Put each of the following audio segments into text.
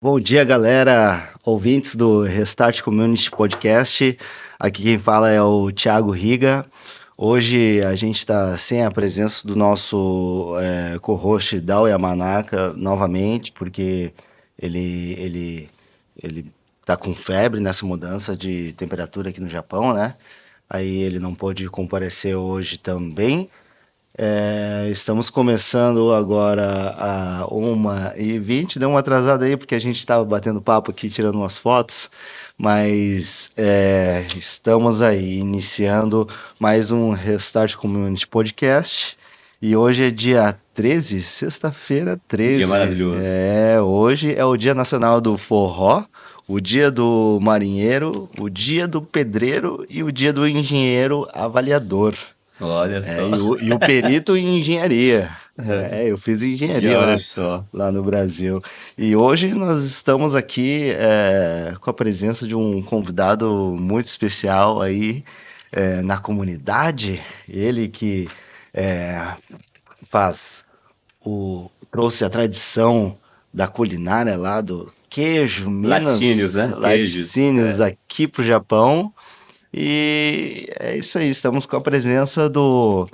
Bom dia, galera, ouvintes do Restart Community Podcast. Aqui quem fala é o Thiago Riga. Hoje a gente está sem a presença do nosso co-host Dao Yamanaka novamente, porque ele está com febre nessa mudança de temperatura aqui no Japão, né? Aí ele não pôde comparecer hoje também. Estamos começando agora a 1h20. Deu uma atrasada aí porque a gente estava batendo papo aqui, tirando umas fotos, mas estamos aí iniciando mais um Restart Community Podcast. E hoje é dia 13, sexta-feira Dia 13. maravilhoso. Hoje é o Dia Nacional do Forró, o Dia do Marinheiro, o Dia do Pedreiro e o Dia do Engenheiro Avaliador. Olha só. E o perito em engenharia. Eu fiz E engenharia olha lá, só. lá no Brasil. E hoje nós estamos aqui com a presença de um convidado muito especial aí na comunidade. Ele que é, faz trouxe a tradição da culinária lá do queijo, Laticínios, Minas, né? Queijos. laticínios aqui pro Japão. E é isso aí, estamos com a presença do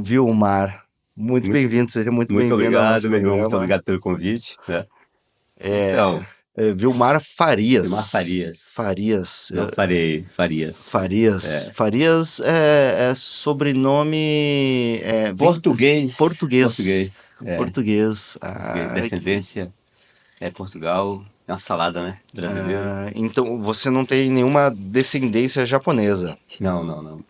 Vilmar. Muito Muito, bem-vindo, seja muito muito bem-vindo ao nosso obrigado, meu irmão. Muito programa. obrigado pelo convite, né? Então, Vilmar Vilmar Farias. Farias. Farias. Não, Farias. Farias. É. Farias é sobrenome. Vem Português. português. Português. É. Português. Português. Descendência. É Portugal. É uma salada, né? Brasileiro. Então você não tem nenhuma descendência japonesa. Não, não, não.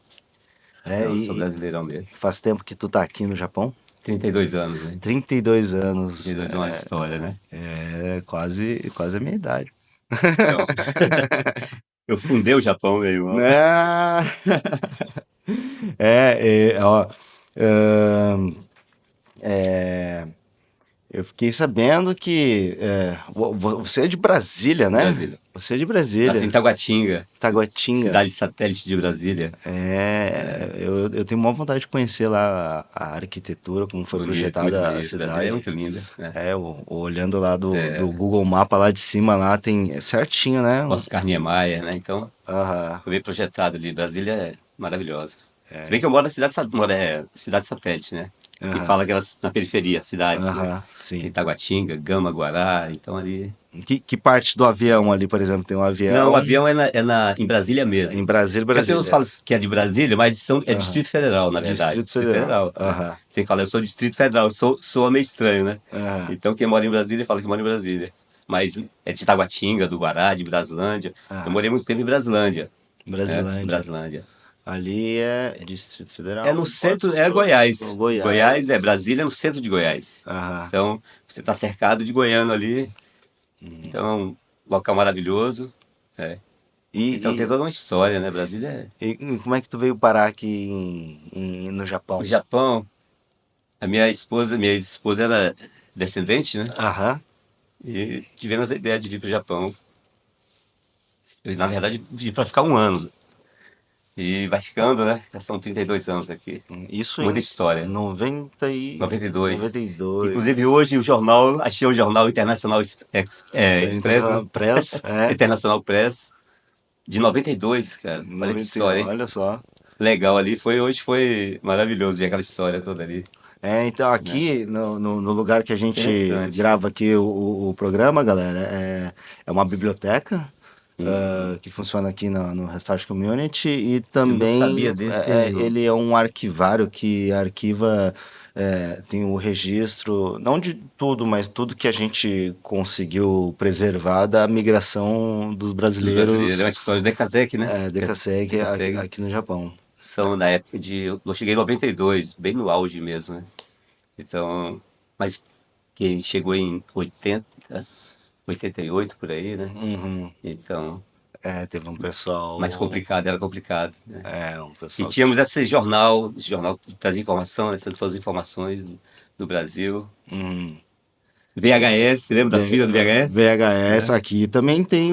É, Não, eu sou e brasileirão mesmo. faz tempo que tu tá aqui no Japão? 32 anos, né? 32 anos. 32 é uma história, né? Quase a minha idade. Então, eu fundei o Japão, meu irmão. Ah, ó. ahn, é, eu fiquei sabendo que você é de Brasília, né? Brasília. Você é de Nasci em Brasília, Taguatinga, Taguatinga. cidade satélite de Brasília. Eu tenho uma vontade de conhecer lá a arquitetura, como foi Bonito, muito projetada a bonito. Brasília é cidade. muito linda, né? Olhando lá do É, Google Mapa lá de cima lá tem certinho, né? Oscar Niemeyer, né? Então, Aham, foi bem projetado ali. Brasília é maravilhosa. Se bem que eu moro na cidade, cidade satélite, né? Que aham, fala aquelas na periferia, cidades, né? aham, Tem sim. Taguatinga, Gama, Guará, então ali... Que parte do avião ali, por exemplo, tem um Não, o avião avião em Brasília em mesmo. Brasília, Porque as pessoas Brasília. falam que é de Brasília, mas é Aham. Distrito Federal, na verdade. Distrito Distrito Federal. Federal, né? Aham, Você fala, eu sou Distrito Federal, sou meio estranho, né? aham, Então quem mora em Brasília fala que mora em Brasília. Mas é de Taguatinga, do Guará, de Braslândia. Eu aham. morei muito tempo em Braslândia, né? Brasilândia. Braslândia. Ali é Distrito É Federal no e Mato centro, é Grosso, Goiás. Goiás é Goiás. Brasília, é no centro de Goiás. Aham. Então você está cercado de goiano ali. Então é um local maravilhoso. É. E, Então tem e, toda uma história, né? Brasília é... e como é que tu veio parar aqui no O Japão? Japão, minha ex-esposa era descendente, né? Aham. E tivemos a ideia de vir para o Japão. Eu, na verdade, vim para ficar um ano. E vai ficando, né? Já são 32 anos aqui. Isso Muita em história. 90 92. e Inclusive 92. hoje achei o jornal Internacional Express, né? International Press, Internacional Press, de 92, cara. Olha que 90, história, hein? olha só. Legal ali. Hoje foi maravilhoso ver aquela história toda ali, Então né? aqui no lugar que a gente Interessante. grava aqui o programa, galera, é uma biblioteca Hum, que funciona aqui no Restart Community e eu não também sabia desse, meu irmão. ele é um arquivário que arquiva, tem o registro, não de tudo, mas tudo que a gente conseguiu preservar da migração dos Dos brasileiros. É uma brasileiros história do Dekazek, né? DKSEG Dekazek aqui no Japão. são na época de. Eu cheguei em 92, bem no auge mesmo, né? Então. Mas quem chegou em 80, 88 por aí, né? Uhum. Então. Teve um Mais pessoal, complicado, era complicado, né? um E pessoal tínhamos esse jornal que trazia informação, essas todas as informações do Brasil. Uhum. VHS, você lembra das filas do VHS? VHS É, aqui também tem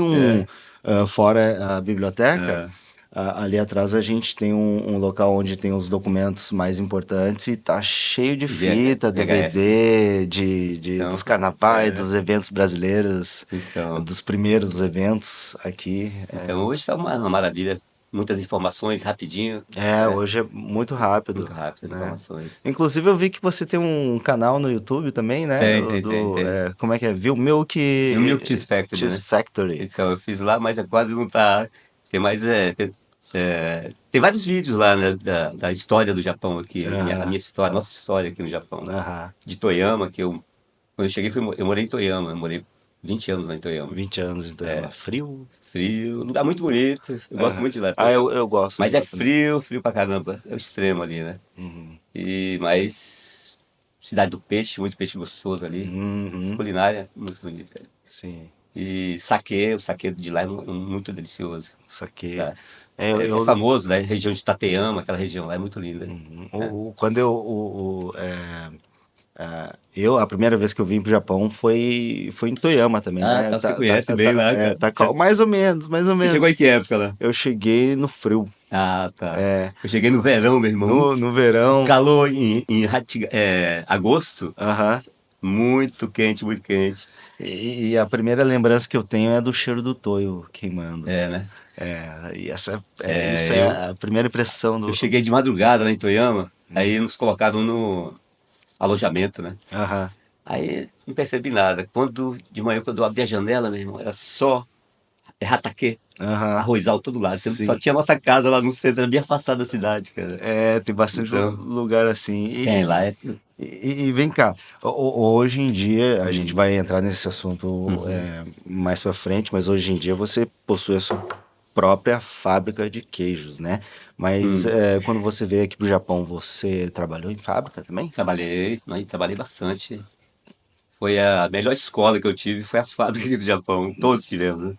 é, fora a biblioteca, é. Ali atrás a gente tem um local onde tem os documentos mais importantes e tá cheio de fita, VHS, né? DVD, Então, dos carnavais, é, dos eventos brasileiros, então, dos primeiros eventos aqui. então hoje está uma maravilha. Muitas informações rapidinho, né? Hoje é muito rápido, Muito rápidas as né? informações. Inclusive eu vi que você tem um canal no YouTube também, né? Tem. Como é que é? Viu Milk E o Milk Cheese Factory, Cheese né? Factory. Então, eu fiz lá, mas quase não tá. Tem mais. Tem vários vídeos lá, né, da história do Japão aqui, a Aham, minha história, a nossa história aqui no Japão. aham. De Toyama, quando eu cheguei, eu morei em Toyama, eu morei 20 anos lá em Toyama. 20 anos então é frio. Frio, lugar muito bonito, eu gosto Aham. muito de lá, Ah, Toyama. eu gosto Mas de é lá também. frio, frio pra caramba, é o extremo ali, né? Uhum. Mas cidade do peixe, muito peixe gostoso ali, Uhum. culinária muito bonita. Sim, E saquê, o saquê de lá é muito delicioso. saquei. Sabe? É, É famoso, né? Região de Tateyama, aquela região lá é muito linda. É. quando a primeira vez que eu vim pro Japão foi em Toyama também, Ah, né? tá, você conhece bem lá, cara. Mais ou menos, mais ou Você chegou em menos. que época lá? Eu cheguei no frio, Ah, tá. Eu cheguei no verão, meu irmão. no verão. Calor em agosto, Aham. muito quente, muito quente. E a primeira lembrança que eu tenho é do cheiro do toio queimando. É, né? Isso É, é eu, a primeira impressão eu do. cheguei de madrugada lá em Toyama, aí nos colocaram no alojamento, né? Aham, Aí não percebi nada. De manhã, quando eu abri a janela, meu irmão, era só rataquê, aham, arrozal todo lado. Só sim. tinha a nossa casa lá no centro, era bem afastado da cidade, cara. É, tem bastante Então, lugar assim. tem lá. E vem cá, hoje em dia, a gente Hum, vai entrar nesse assunto uhum. mais pra frente, mas hoje em dia você possui a sua própria fábrica de queijos, né? Mas Hum. quando você veio aqui pro Japão, você trabalhou em fábrica também? Trabalhei bastante. Foi a melhor escola que eu tive, foi as fábricas aqui do Japão. Todos tivemos, né?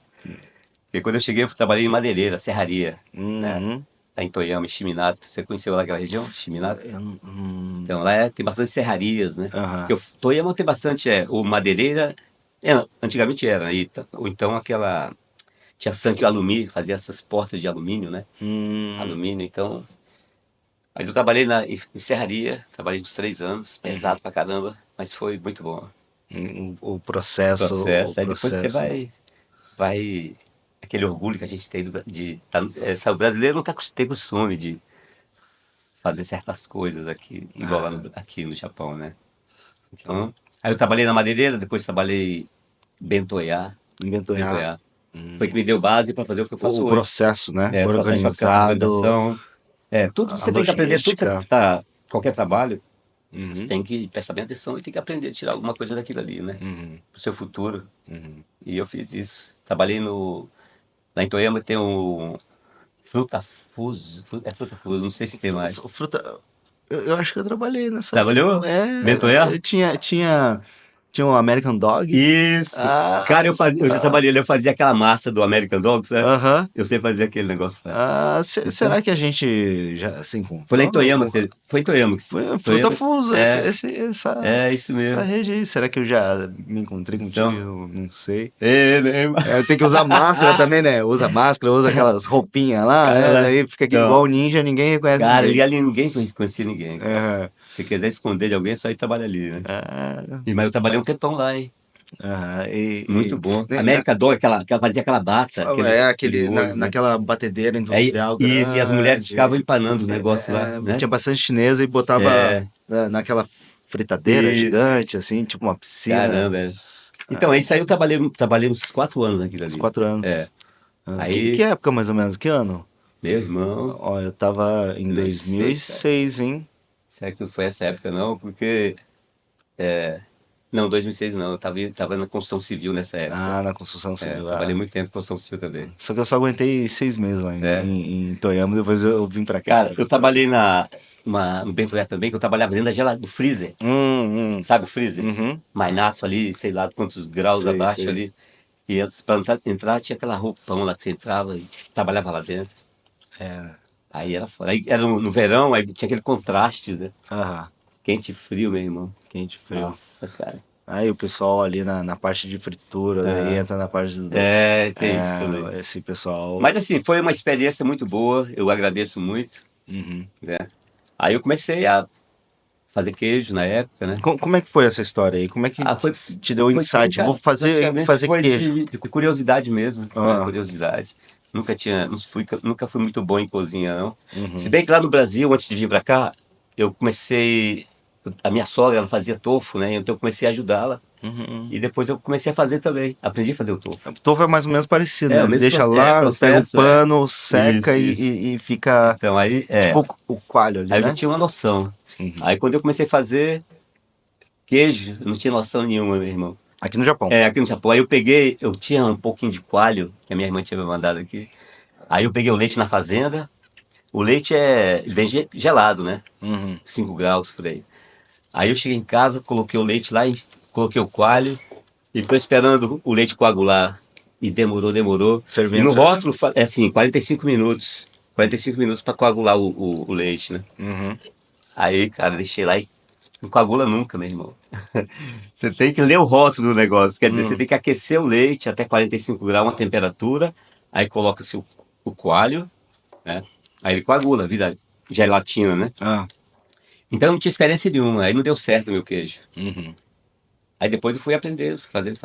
Porque quando eu cheguei, eu trabalhei em madeireira, serraria, né? Uhum. Lá em Toyama, em Shiminato. Você conheceu lá aquela região? Shiminato? Então, lá tem bastante serrarias, né? Aham. Porque o Toyama tem bastante, o madeireira, antigamente era, ou então aquela, tinha Sankyo Alumínio, fazia essas portas de alumínio, né? Hum, Alumínio, então. Aí eu trabalhei em serraria, trabalhei uns 3 anos, pesado pra caramba, mas foi muito bom. o processo, Processo, aí depois você vai, aquele orgulho que a gente tem sabe, o brasileiro não tem costume de fazer certas coisas aqui, igual lá aqui no Japão, né? Então, aí eu trabalhei na madeireira, depois trabalhei Bentoiá, inventou Bentoiá. Foi que me deu base para fazer o que eu faço o hoje. processo, né? É, processo de Organizado, organização. Tudo a você tem que aprender, tudo você logística. tá, qualquer trabalho, você Uhum, tem que prestar bem atenção e tem que aprender a tirar alguma coisa daquilo ali, né? uhum, Pro seu futuro. uhum. E eu fiz isso. Trabalhei lá em Toyama tem o Frutafuso, não sei se tem mais. Fruta. Eu acho que eu trabalhei nessa. Trabalhou? É, Bentoiá? tinha um American Dog. Isso. Ah, Cara, eu já trabalhei, eu fazia aquela massa do American Dog, sabe? aham. Eu sei fazer aquele negócio lá. Será Então, que a gente já se foi lá em encontrou em Toyama, algum. foi em Toyama. Foi Fruta Toyama, Fuso, é isso essa mesmo. rede aí. Será que eu já me encontrei contigo? Então, Eu não sei. né? Tem que usar máscara também, né? Usa máscara, usa aquelas roupinhas lá, Cara, né? lá, Daí fica aqui igual então, ninja, ninguém reconhece cara, ninguém. ali ninguém conhecia ninguém, cara. Aham. Se quiser esconder de alguém, é só ir trabalhar ali, né? Ah, Mas eu trabalhei um tempão lá, hein? aham. Muito bom. Né, América Dog, que ela fazia aquela bata, aquele olho, né? naquela batedeira industrial E as mulheres ficavam grande. empanando o negócio lá, né? Tinha bastante chinesa e botava É, naquela fritadeira isso. gigante, assim, tipo uma piscina. Caramba, é. Então, aí saiu, eu trabalhei uns 4 anos naquilo Uns ali. 4 anos. É. Que Aí, época mais ou menos? Que ano? meu irmão, Ó, eu tava em não sei, cara. 2006, hein? Será que foi essa época, não? Porque. Não, 2006 não. Eu tava na construção civil nessa época. Ah, na construção civil. Trabalhei muito tempo em construção civil também. Só que eu só aguentei 6 meses lá Né? em Toyama, depois eu vim pra cá. Cara, eu trabalhei no Bento também, que eu trabalhava dentro do freezer. Hum, Sabe o freezer? uhum. Mainaço ali, sei lá quantos graus Sei, abaixo sei. ali. E antes, pra entrar, tinha aquela roupão lá que você entrava e trabalhava lá dentro. É, Aí era foda. Aí era no verão, aí tinha aquele contraste, né? aham, Quente e frio, meu irmão. quente e frio. Nossa, cara. Aí o pessoal ali na parte de fritura, daí Aham. entra na parte É, tem isso também. esse pessoal. Mas assim, foi uma experiência muito boa, eu agradeço muito, Uhum. né? Aí eu comecei a fazer queijo na época, né? Como é que foi essa história aí? Como é que Ah, foi, te deu o foi insight? Vou praticamente fazer foi queijo. de curiosidade mesmo, né? Ah, Curiosidade. Nunca fui muito bom em cozinha, não. Se uhum, bem que lá no Brasil, antes de vir para cá, eu comecei. A minha sogra, ela fazia tofu, né? Então eu comecei a ajudá-la. uhum. E depois eu comecei a fazer também. Aprendi a fazer o tofu. O tofu é mais ou menos parecido, É, né? o mesmo Deixa lá, pega o processo, é. pano, seca Isso, isso. e fica Então aí, é. tipo o coalho ali, Aí eu já né? tinha uma noção. Uhum. Aí quando eu comecei a fazer queijo, eu não tinha noção nenhuma, meu irmão. Aqui no Japão. É, aqui no Japão. Aí eu tinha um pouquinho de coalho, que a minha irmã tinha me mandado aqui. Aí eu peguei o leite na fazenda. O leite ele vem gelado, né? Uhum. 5 graus por aí. Aí eu cheguei em casa, coloquei o leite lá, coloquei o coalho e tô esperando o leite coagular. E demorou. E Fervendo. no rótulo é assim, 45 minutos. 45 minutos para coagular o leite, né? Uhum. Aí, cara, deixei lá e não coagula nunca, meu irmão. Você tem que ler o rótulo do negócio. Quer dizer, você Uhum. tem que aquecer o leite até 45 graus, uma temperatura. Aí coloca-se o coalho, né? Aí ele coagula, vira gelatina, né? Ah. Então eu não tinha experiência nenhuma. Aí não deu certo o meu queijo. Uhum. Aí depois eu fui aprendendo, fazendo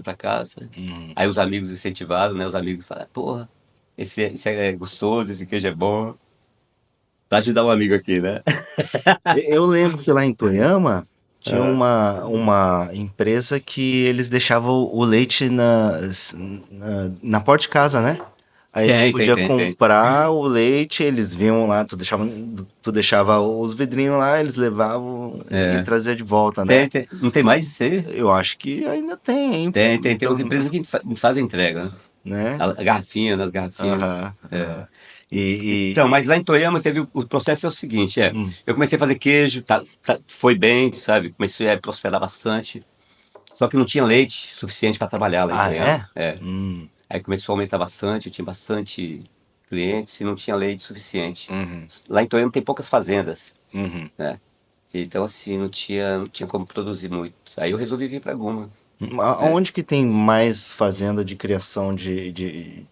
pra casa. Uhum. Aí os amigos incentivaram, né? Os amigos falaram, porra, esse é gostoso, esse queijo é bom. Pra ajudar um amigo aqui, né? Eu lembro que lá em Toyama tinha Ah, uma empresa que eles deixavam o leite na porta de casa, né? Aí tu podia tem. comprar o leite, eles vinham lá, tu deixava os vidrinhos lá, eles levavam e É. trazia de volta, né? Não tem mais isso aí? Eu acho que ainda tem, hein? Tem umas empresas que fazem entrega, né? Né? A garrafinha, nas garrafinhas. Aham, É. aham. E, Então, mas lá em Toyama teve o processo é o seguinte, hum. eu comecei a fazer queijo, foi bem, sabe? Comecei a prosperar bastante. Só que não tinha leite suficiente para trabalhar lá em Ah, Toyama. é? É. Aí começou a aumentar bastante, eu tinha bastante clientes e não tinha leite suficiente. Uhum, Lá em Toyama tem poucas fazendas, uhum. né? Então, assim, não tinha como produzir muito. Aí eu resolvi vir para Guma, né? Onde que tem mais fazenda de criação de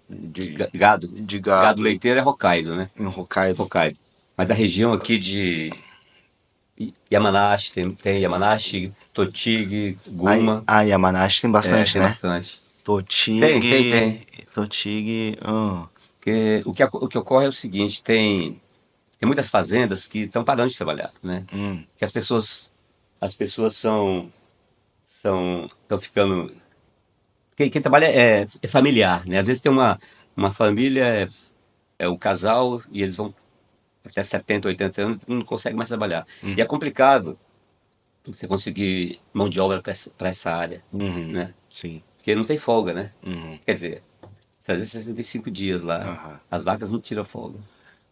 Gado. de Gado gado leiteiro é Hokkaido, né? em Hokkaido? Hokkaido. Mas a região aqui de Yamanashi, tem Yamanashi, Tochigi, Guma, A Yamanashi tem bastante, tem né? bastante. Tem. Tochigi, Porque o que ocorre é o seguinte, tem muitas fazendas que estão parando de trabalhar, né? hum, Que as pessoas estão ficando. Quem trabalha é familiar, né? Às vezes tem uma família, é um casal, e eles vão até 70, 80 anos e não conseguem mais trabalhar. E é complicado você conseguir mão de obra para essa área, uhum, né? sim, Porque não tem folga, né? uhum, Quer dizer, fazer 65 dias lá, aham. as vacas não tiram folga.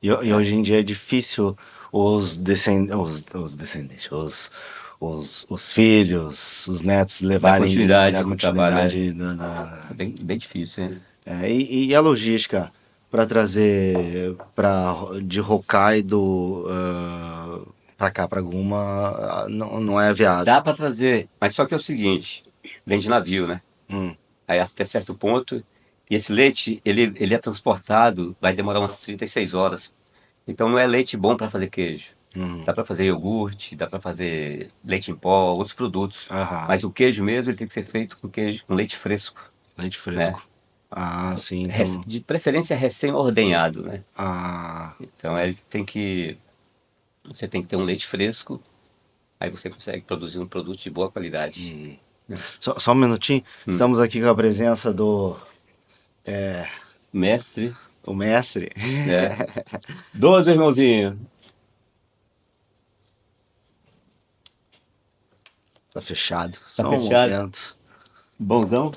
E Né? hoje em dia é difícil os descendentes, os filhos, os netos Dá levarem continuidade da no trabalho, continuidade é bem difícil, né? e a logística para trazer de Hokkaido para cá, para Guma, não é viável. Dá para trazer, mas só que é o seguinte, vem de navio, né? Hum, Aí até certo ponto, e esse leite, ele é transportado, vai demorar umas 36 horas. Então não é leite bom para fazer queijo. hum, Dá para fazer iogurte, dá para fazer leite em pó, outros produtos. aham, Mas o queijo mesmo, ele tem que ser feito com leite fresco, leite né? fresco. Ah, sim, então. De preferência recém-ordenhado, né? Ah, Então você tem que ter um leite fresco, aí você consegue produzir um produto de boa qualidade. Né? só um minutinho. Hum. Estamos aqui com a presença Mestre, o mestre. né? 12, irmãozinho. Tá fechado. Tá Só um fechado? momento. Bonzão?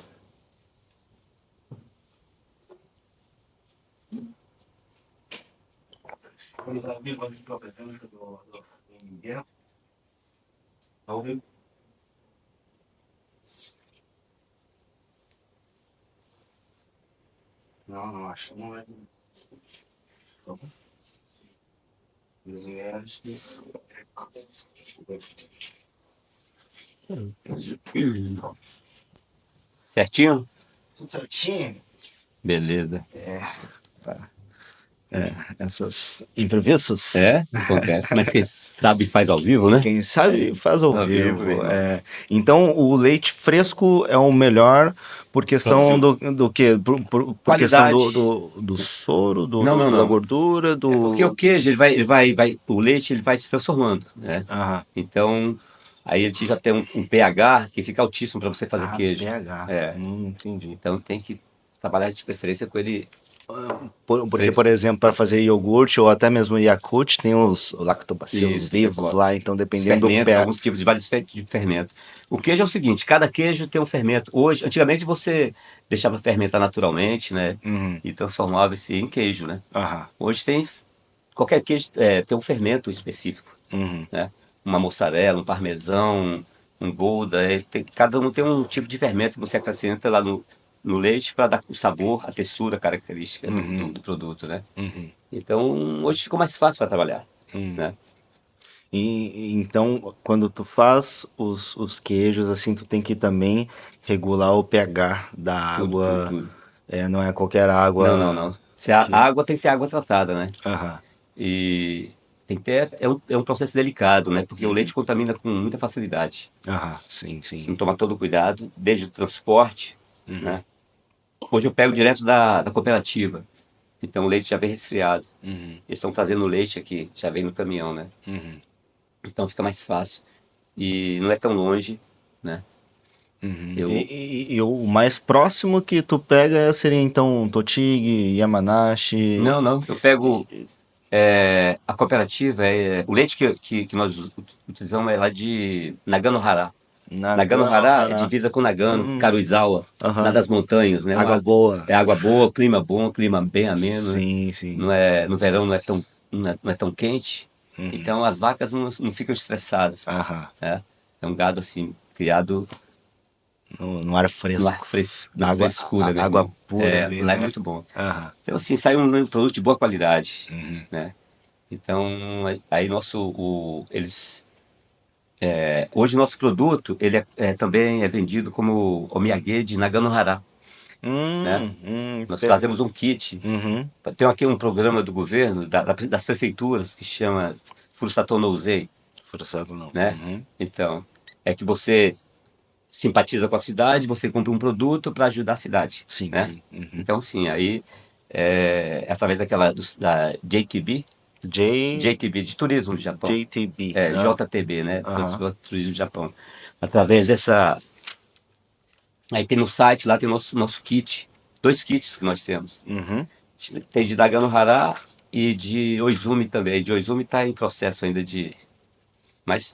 Não, não acho. Não é. Certinho? Tudo certinho? Beleza. Essas imprevistos. Acontece, mas quem sabe faz ao vivo, né? Quem sabe faz ao Ao vivo, meu vivo. irmão. Então, o leite fresco é o melhor por questão Produto. do quê? Por questão Qualidade. do soro, Não, não, da não. gordura, É porque o do. queijo, o leite, ele vai se transformando, né? Aham. Então, aí ele já tem um pH que fica altíssimo para você fazer Ah, queijo. pH. É. Entendi. Então tem que trabalhar de preferência com ele Porque, por fresco. exemplo, para fazer iogurte ou até mesmo Yakult, tem os lactobacilos Isso, você vivos bota lá, então os dependendo do fermentos, pé. alguns tipos de vários de fermento. O queijo é o seguinte, cada queijo tem um fermento. Hoje, antigamente você deixava fermentar naturalmente, né? Uhum. E transformava-se em queijo, né? Aham. Hoje qualquer queijo tem um fermento específico, Uhum. né? Uma mussarela, um parmesão, um gouda, cada um tem um tipo de fermento que você acrescenta lá no leite para dar o sabor, a textura característica Uhum. do produto, né? Uhum. Então, hoje ficou mais fácil para trabalhar, Uhum. né? E então, quando tu faz os queijos, assim, tu tem que também regular o pH da Tudo, tudo, água. tudo. Não é qualquer Não, não, água não. Se a que. água tem que ser água tratada, né? Aham. E tem que ter, é um processo delicado, né? Porque o Uhum. leite contamina com muita facilidade. Aham. Sim, Se não sim. tomar todo o cuidado, desde o transporte, Uhum. né? Hoje eu pego direto da cooperativa. Então o leite já vem resfriado. Uhum. Eles estão trazendo leite aqui, já vem no caminhão, né? Uhum. Então fica mais fácil. E não é tão longe, né? Uhum. Eu. E o mais próximo que tu pega seria então Totig, Não, Yamanashi, não. Eu pego. A cooperativa, o leite que nós utilizamos é lá de Naganohara. Naganohara é Naganohara. divisa com Nagano, Hum, Karuizawa, lá aham. das montanhas, né? Água boa. É água boa, clima bom, clima bem ameno, né? Sim, sim. Não é, no verão não é tão quente, Uhum. então as vacas não ficam estressadas, Aham. né? É um gado assim, criado No ar fresco. na frescura, meu Água irmão. pura ali, Lá é né? muito bom. Aham. Então assim, sai um produto de boa qualidade, Uhum. né? Então, aí hoje o nosso produto, ele também é vendido como omiyage de Naganohara, né? Nós fazemos um kit. Uhum. Tem aqui um programa do governo, das prefeituras, que chama Furusato no Uzei, Forçado não. né? Uhum. Então, é que você simpatiza com a cidade, você compra um produto para ajudar a cidade, Sim, né? sim. Uhum. Então, sim, aí é através da JTB, J, JTB de turismo do Japão, JTB, né? JTB, né? Aham. Turismo do Japão. Através dessa. Aí tem no site, lá tem o nosso kit, dois kits que nós temos. Uhum. Tem de Naganohara e de Oizumi também. De Oizumi está em processo ainda de. Mas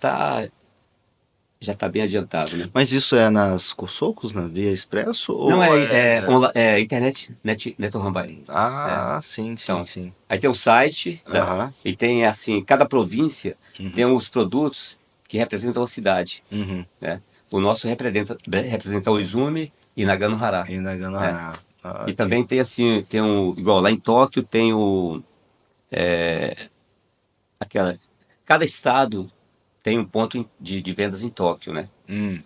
já está bem adiantado, né? Mas isso é nas Cossocos, na Via Expresso? Não, Ou é. internet, Neto Rambai. É. Ah, sim, sim, Então, sim. aí tem o site, Aham. e tem assim, cada província Uhum. tem os produtos que representam a cidade, Uhum. né? O nosso representa Oizumi e Naganohara, E né? Naganohara. Ah, E ok. também tem assim, igual lá em Tóquio tem aquela, cada estado tem um ponto de vendas em Tóquio, né? Hum.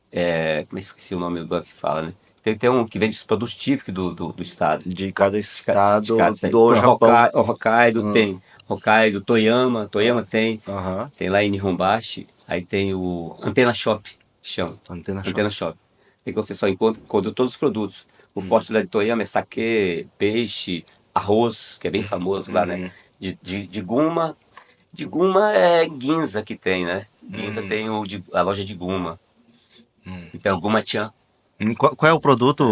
Como é que esqueci o nome agora que fala, né? Tem um que vende os produtos típicos do estado. De cada De cada estado estado. do Por Japão. Hokkaido Hum. tem. Hokkaido, Toyama tem. Aham. Tem lá em Nihonbashi. Aí tem o Antena Shop, que chama. Antena Shop. Antena Shop. Tem que você só encontra todos os produtos. O forte lá de Toyama é saquê, peixe, arroz, que é bem famoso lá, né? Uhum. De Guma. De Guma é Ginza que tem, né? Ginza Hum. tem a loja de Guma. Então, Guma-chan. Qual é o produto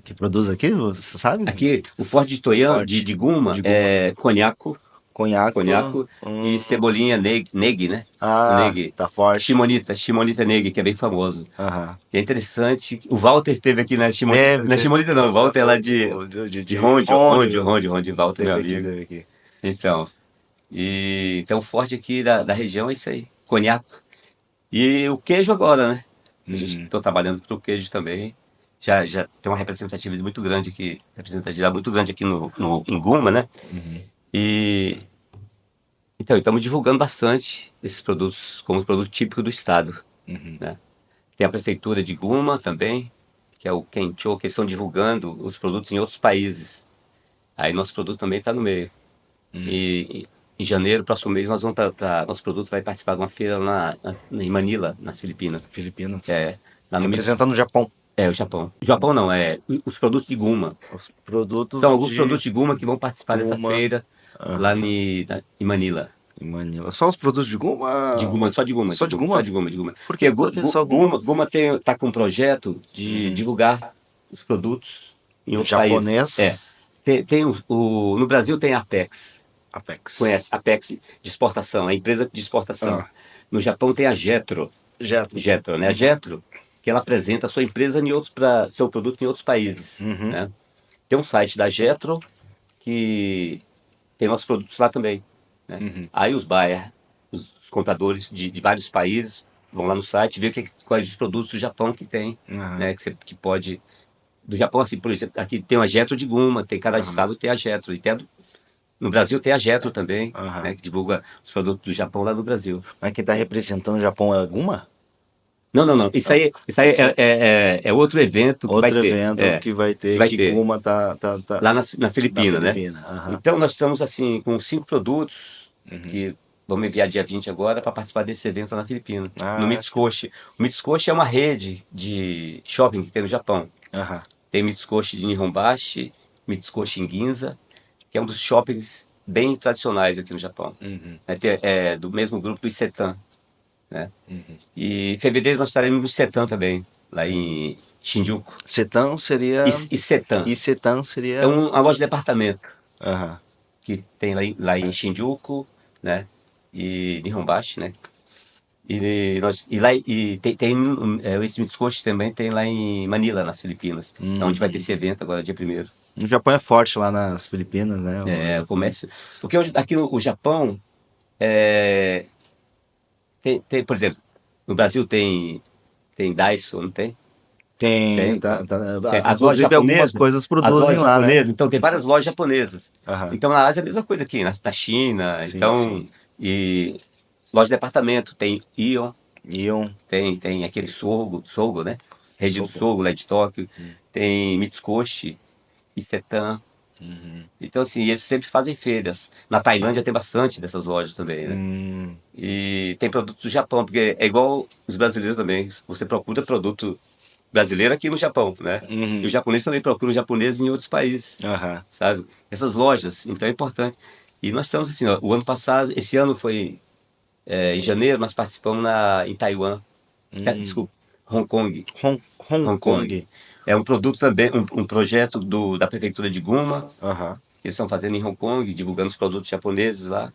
que produz aqui? Você sabe? Aqui, o forte de O Toyama, forte de Guma, de Guma. é Conhaque. conhaco e cebolinha negi, né? O Ah, negi. tá forte. Shimonita negi, que é bem famoso. Aham. E é interessante, o Walter esteve aqui Teve, na teve. Shimonita não, o Walter é lá de Hondio. Honjo, Walter, meu Teve aqui, amigo. teve aqui. Então, então o forte aqui da região é isso aí, conhaco. E o queijo agora, né? A gente Uhum. está trabalhando para o queijo também. Já tem uma representatividade muito grande aqui em Guma, né? Uhum. E então estamos divulgando bastante esses produtos como produto típico do estado. Uhum. né? Tem a prefeitura de Guma também, que é o Kencho, que eles estão divulgando os produtos em outros países. Aí nosso produto também está no meio. E em janeiro, próximo mês, nós vamos nosso produto vai participar de uma feira em Manila, nas Filipinas. Filipinas. É, lá no Mitsu, Representando o Japão. o Japão. Japão não, os produtos de Guma. Os produtos São alguns de produtos de Guma que vão participar dessa goma. feira lá Aham. em Manila. Em Manila. Só os produtos de De goma? Guma, só de Guma, Só de só goma? de Guma, de Guma. Por Porque quê? Por que só goma? Guma tá com um projeto de Uhum. divulgar os produtos em outros países. Japonês. No Brasil tem a Apex. Conhece? Apex. Apex de exportação, a empresa de exportação. Ah, No Japão tem a Jetro. Jetro. Jetro, né? A Uhum. Jetro, que ela apresenta a sua empresa para seu produto em outros países, Uhum. né? Tem um site da Jetro que tem nossos produtos lá também, né? Uhum. Aí os buyers, os compradores de vários países vão lá no site ver quais os produtos do Japão que tem, Aham. né? Que pode do Japão, assim, por exemplo, aqui tem a Jetro de Guma, tem cada Aham. estado tem a Jetro, no Brasil tem a Jetro também, Aham. né? Que divulga os produtos do Japão lá no Brasil. Mas quem está representando o Japão é a Guma? Não, não, não. Não. Isso aí Isso é é outro evento que vai outro ter. evento que vai Que ter, vai que ter. Guma tá Lá na na Filipina, né? Filipina. Aham. Então nós estamos assim com 5 produtos Uhum. que vamos enviar dia 20 agora para participar desse evento lá na Filipina, no Ah, Mitsukoshi. O Mitsukoshi é uma rede de shopping que tem no Japão. aham. Tem Mitsukoshi de Nihonbashi, Mitsukoshi em Ginza, que é um dos shoppings bem tradicionais aqui no Japão. Uhum. É do mesmo grupo do Isetan, né? Uhum. E em fevereiro nós estaremos no Isetan também, lá em Shinjuku. Setão seria. Isetan Isetan é seria. uma loja de departamento Aham. que tem lá em Shinjuku, né? E Nihonbashi, né? Esse Mitsukoshi também tem lá em Manila, nas Filipinas, onde vai ter esse evento agora, dia 1º. O Japão é forte lá nas Filipinas, né? O comércio. Porque hoje, aqui o Japão, é, por exemplo, no Brasil tem Daiso, não tem? Tem, Então. As lojas inclusive algumas japonesas, coisas produzem lá, né? então tem várias lojas japonesas. Aham. Então na Ásia é a mesma coisa aqui, na China, Sim, então, sim. e loja de departamento, tem Ion, Ion, tem aquele Sogo, né? Rede do Sogo. Sogo, lá de Tóquio, tem Mitsukoshi, Isetan. Uhum. Então, assim, eles sempre fazem feiras. Na Tailândia tem bastante dessas lojas também, né? Hum, E tem produto do Japão, porque é igual os brasileiros também. Você procura produto brasileiro aqui no Japão, né? Uhum. E os japoneses também procuram japoneses em outros países, Aham. sabe? Essas lojas, então é importante. E nós estamos assim, ó, o ano passado, esse ano foi em janeiro, nós participamos em Taiwan, desculpa, Hong Kong. Hong Hong Kong. Kong. É um produto também, um projeto da prefeitura de Guma, Aham. que eles estão fazendo em Hong Kong, divulgando os produtos japoneses lá.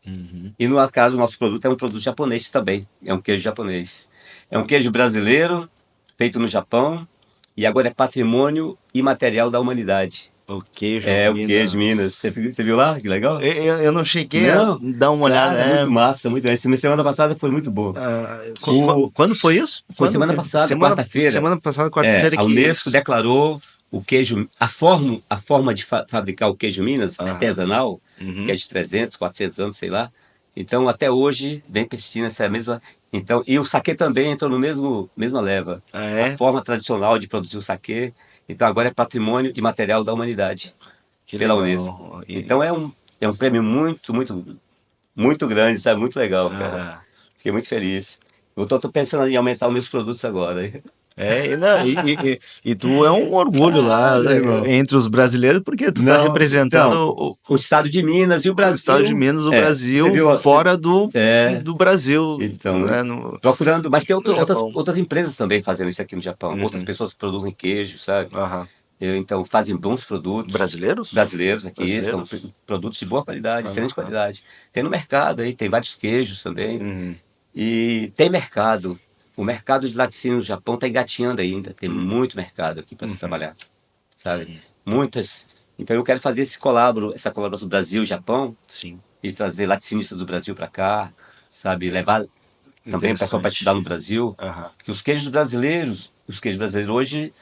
Uhum. E no caso, o nosso produto é um produto japonês também, é um queijo japonês. É um queijo brasileiro, feito no Japão, e agora é patrimônio imaterial da humanidade. O queijo É o queijo Minas. Minas. Você viu lá? Que legal? Eu não cheguei a Não, dar uma olhada, cara, muito massa, muito massa. Na semana passada foi muito boa. Quando foi isso? Foi semana passada, quarta-feira. Semana passada, quarta-feira A que Unesco declarou o queijo, a forma de fabricar o queijo Minas, Aham. artesanal, Uhum. que é de 300, 400 anos, sei lá. Então, até hoje, vem persistindo essa mesma. Então, e o saquê também entrou no mesma leva. Ah, A é? forma tradicional de produzir o saquê. Então, agora é patrimônio imaterial da humanidade, Que pela Unesco. legal. Então, é um prêmio muito, muito, muito grande, sabe? Muito legal, cara. Aham. Fiquei muito feliz. Eu tô pensando em aumentar os meus produtos agora. E tu é um orgulho lá Ah, meu irmão. entre os brasileiros, porque tu tá Não, representando então, o estado de Minas e o o estado de Brasil. Minas, o Você Brasil, viu? fora do É, Brasil, então, né, procurando. Mas tem no Japão. outras empresas também fazendo isso aqui no Japão. Outras Uhum. pessoas que produzem queijo, sabe? Aham. Então, fazem bons produtos. Brasileiros? Brasileiros aqui, são Brasileiros? produtos de boa qualidade, excelente Aham. qualidade. Tem no mercado aí, tem vários queijos também. Uhum. E tem mercado. O mercado de laticínio no Japão está engatinhando ainda. Tem muito mercado aqui para se trabalhar, sabe? Muitas. Então eu quero fazer essa colaboração Brasil-Japão Sim. e trazer laticínios do Brasil para cá, sabe? Levar também o pessoal para Interessante. estudar no Brasil. Aham. Que os queijos brasileiros hoje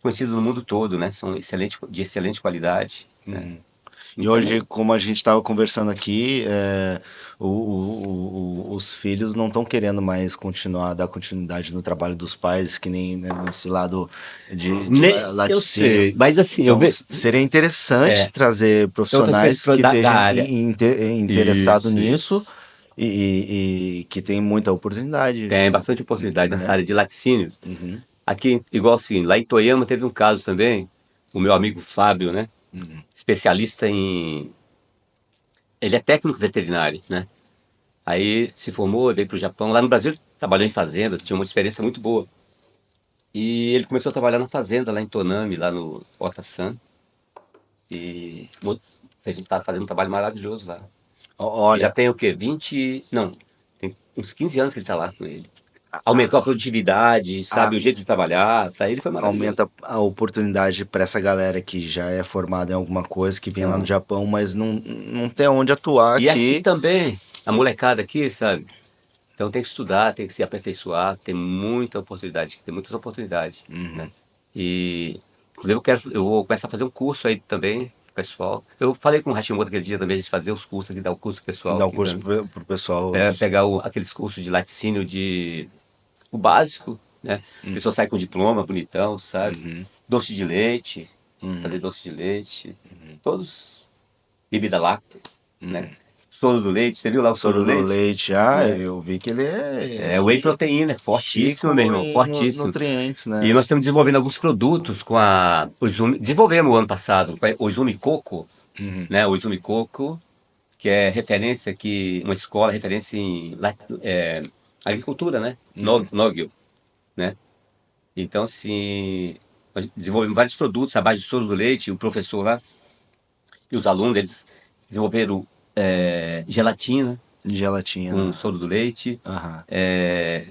conhecidos no mundo todo, né? São de excelente qualidade, né? Uhum. E Então, hoje, como a gente estava conversando aqui, os filhos não estão querendo mais continuar, dar continuidade no trabalho dos pais, que nem né, nesse lado de eu laticínio. sei, mas assim, eu Então, vejo. seria interessante É, trazer outras profissionais pessoas que da estejam área. interessados Isso, nisso isso. e que tem muita oportunidade, Tem bastante oportunidade nessa né? área de laticínio. Uhum, Aqui, igual assim, lá em Toyama teve um caso também, o meu amigo Fábio, né? uhum. Especialista em. Ele é técnico veterinário, né? Aí se formou, veio para o Japão. Lá no Brasil ele trabalhou em fazendas, tinha uma experiência muito boa. E ele começou a trabalhar na fazenda, lá em Tonami, lá no Otasan. E tá fazendo um trabalho maravilhoso lá. E já Olha, tem o quê? 20. Não, tem uns 15 anos que ele está lá com ele. Aumentou a produtividade, a, sabe, o jeito de trabalhar. Para ele foi maravilhoso. aumenta a oportunidade para essa galera que já é formada em alguma coisa, que vem lá no Então, Japão, mas não tem onde atuar e aqui aqui. também, a molecada aqui, sabe? Então tem que estudar, tem que se aperfeiçoar, tem muita oportunidade, tem muitas oportunidades, né? Uhum. E inclusive eu vou começar a fazer um curso aí também, pessoal. Eu falei com o Hashimoto aquele dia também, a gente fazer os cursos aqui, dar o curso pessoal Dar o aqui curso também. pro pessoal. Pegar aqueles cursos de laticínio de o básico, né? A pessoa sai com diploma, bonitão, sabe? Uhum, Doce de leite, uhum, fazer doce de leite, uhum, todos, bebida láctea, né? uhum. Soro do leite, você viu lá o soro Soro do do leite? leite, É, eu vi que ele é whey proteína, é fortíssimo, meu rico irmão, em fortíssimo. nutrientes, E né? nós estamos desenvolvendo alguns produtos com a o Izumi, desenvolvemos o ano passado com o Izumi Coco, Uhum, né? O Izumi Coco, que é referência aqui, uma escola referência em agricultura, né? uhum, Nogyo, né? Então, assim, nós desenvolvemos vários produtos à base de soro do leite, o professor lá e os alunos, eles desenvolveram gelatina com gelatina. soro do leite. Aham. É,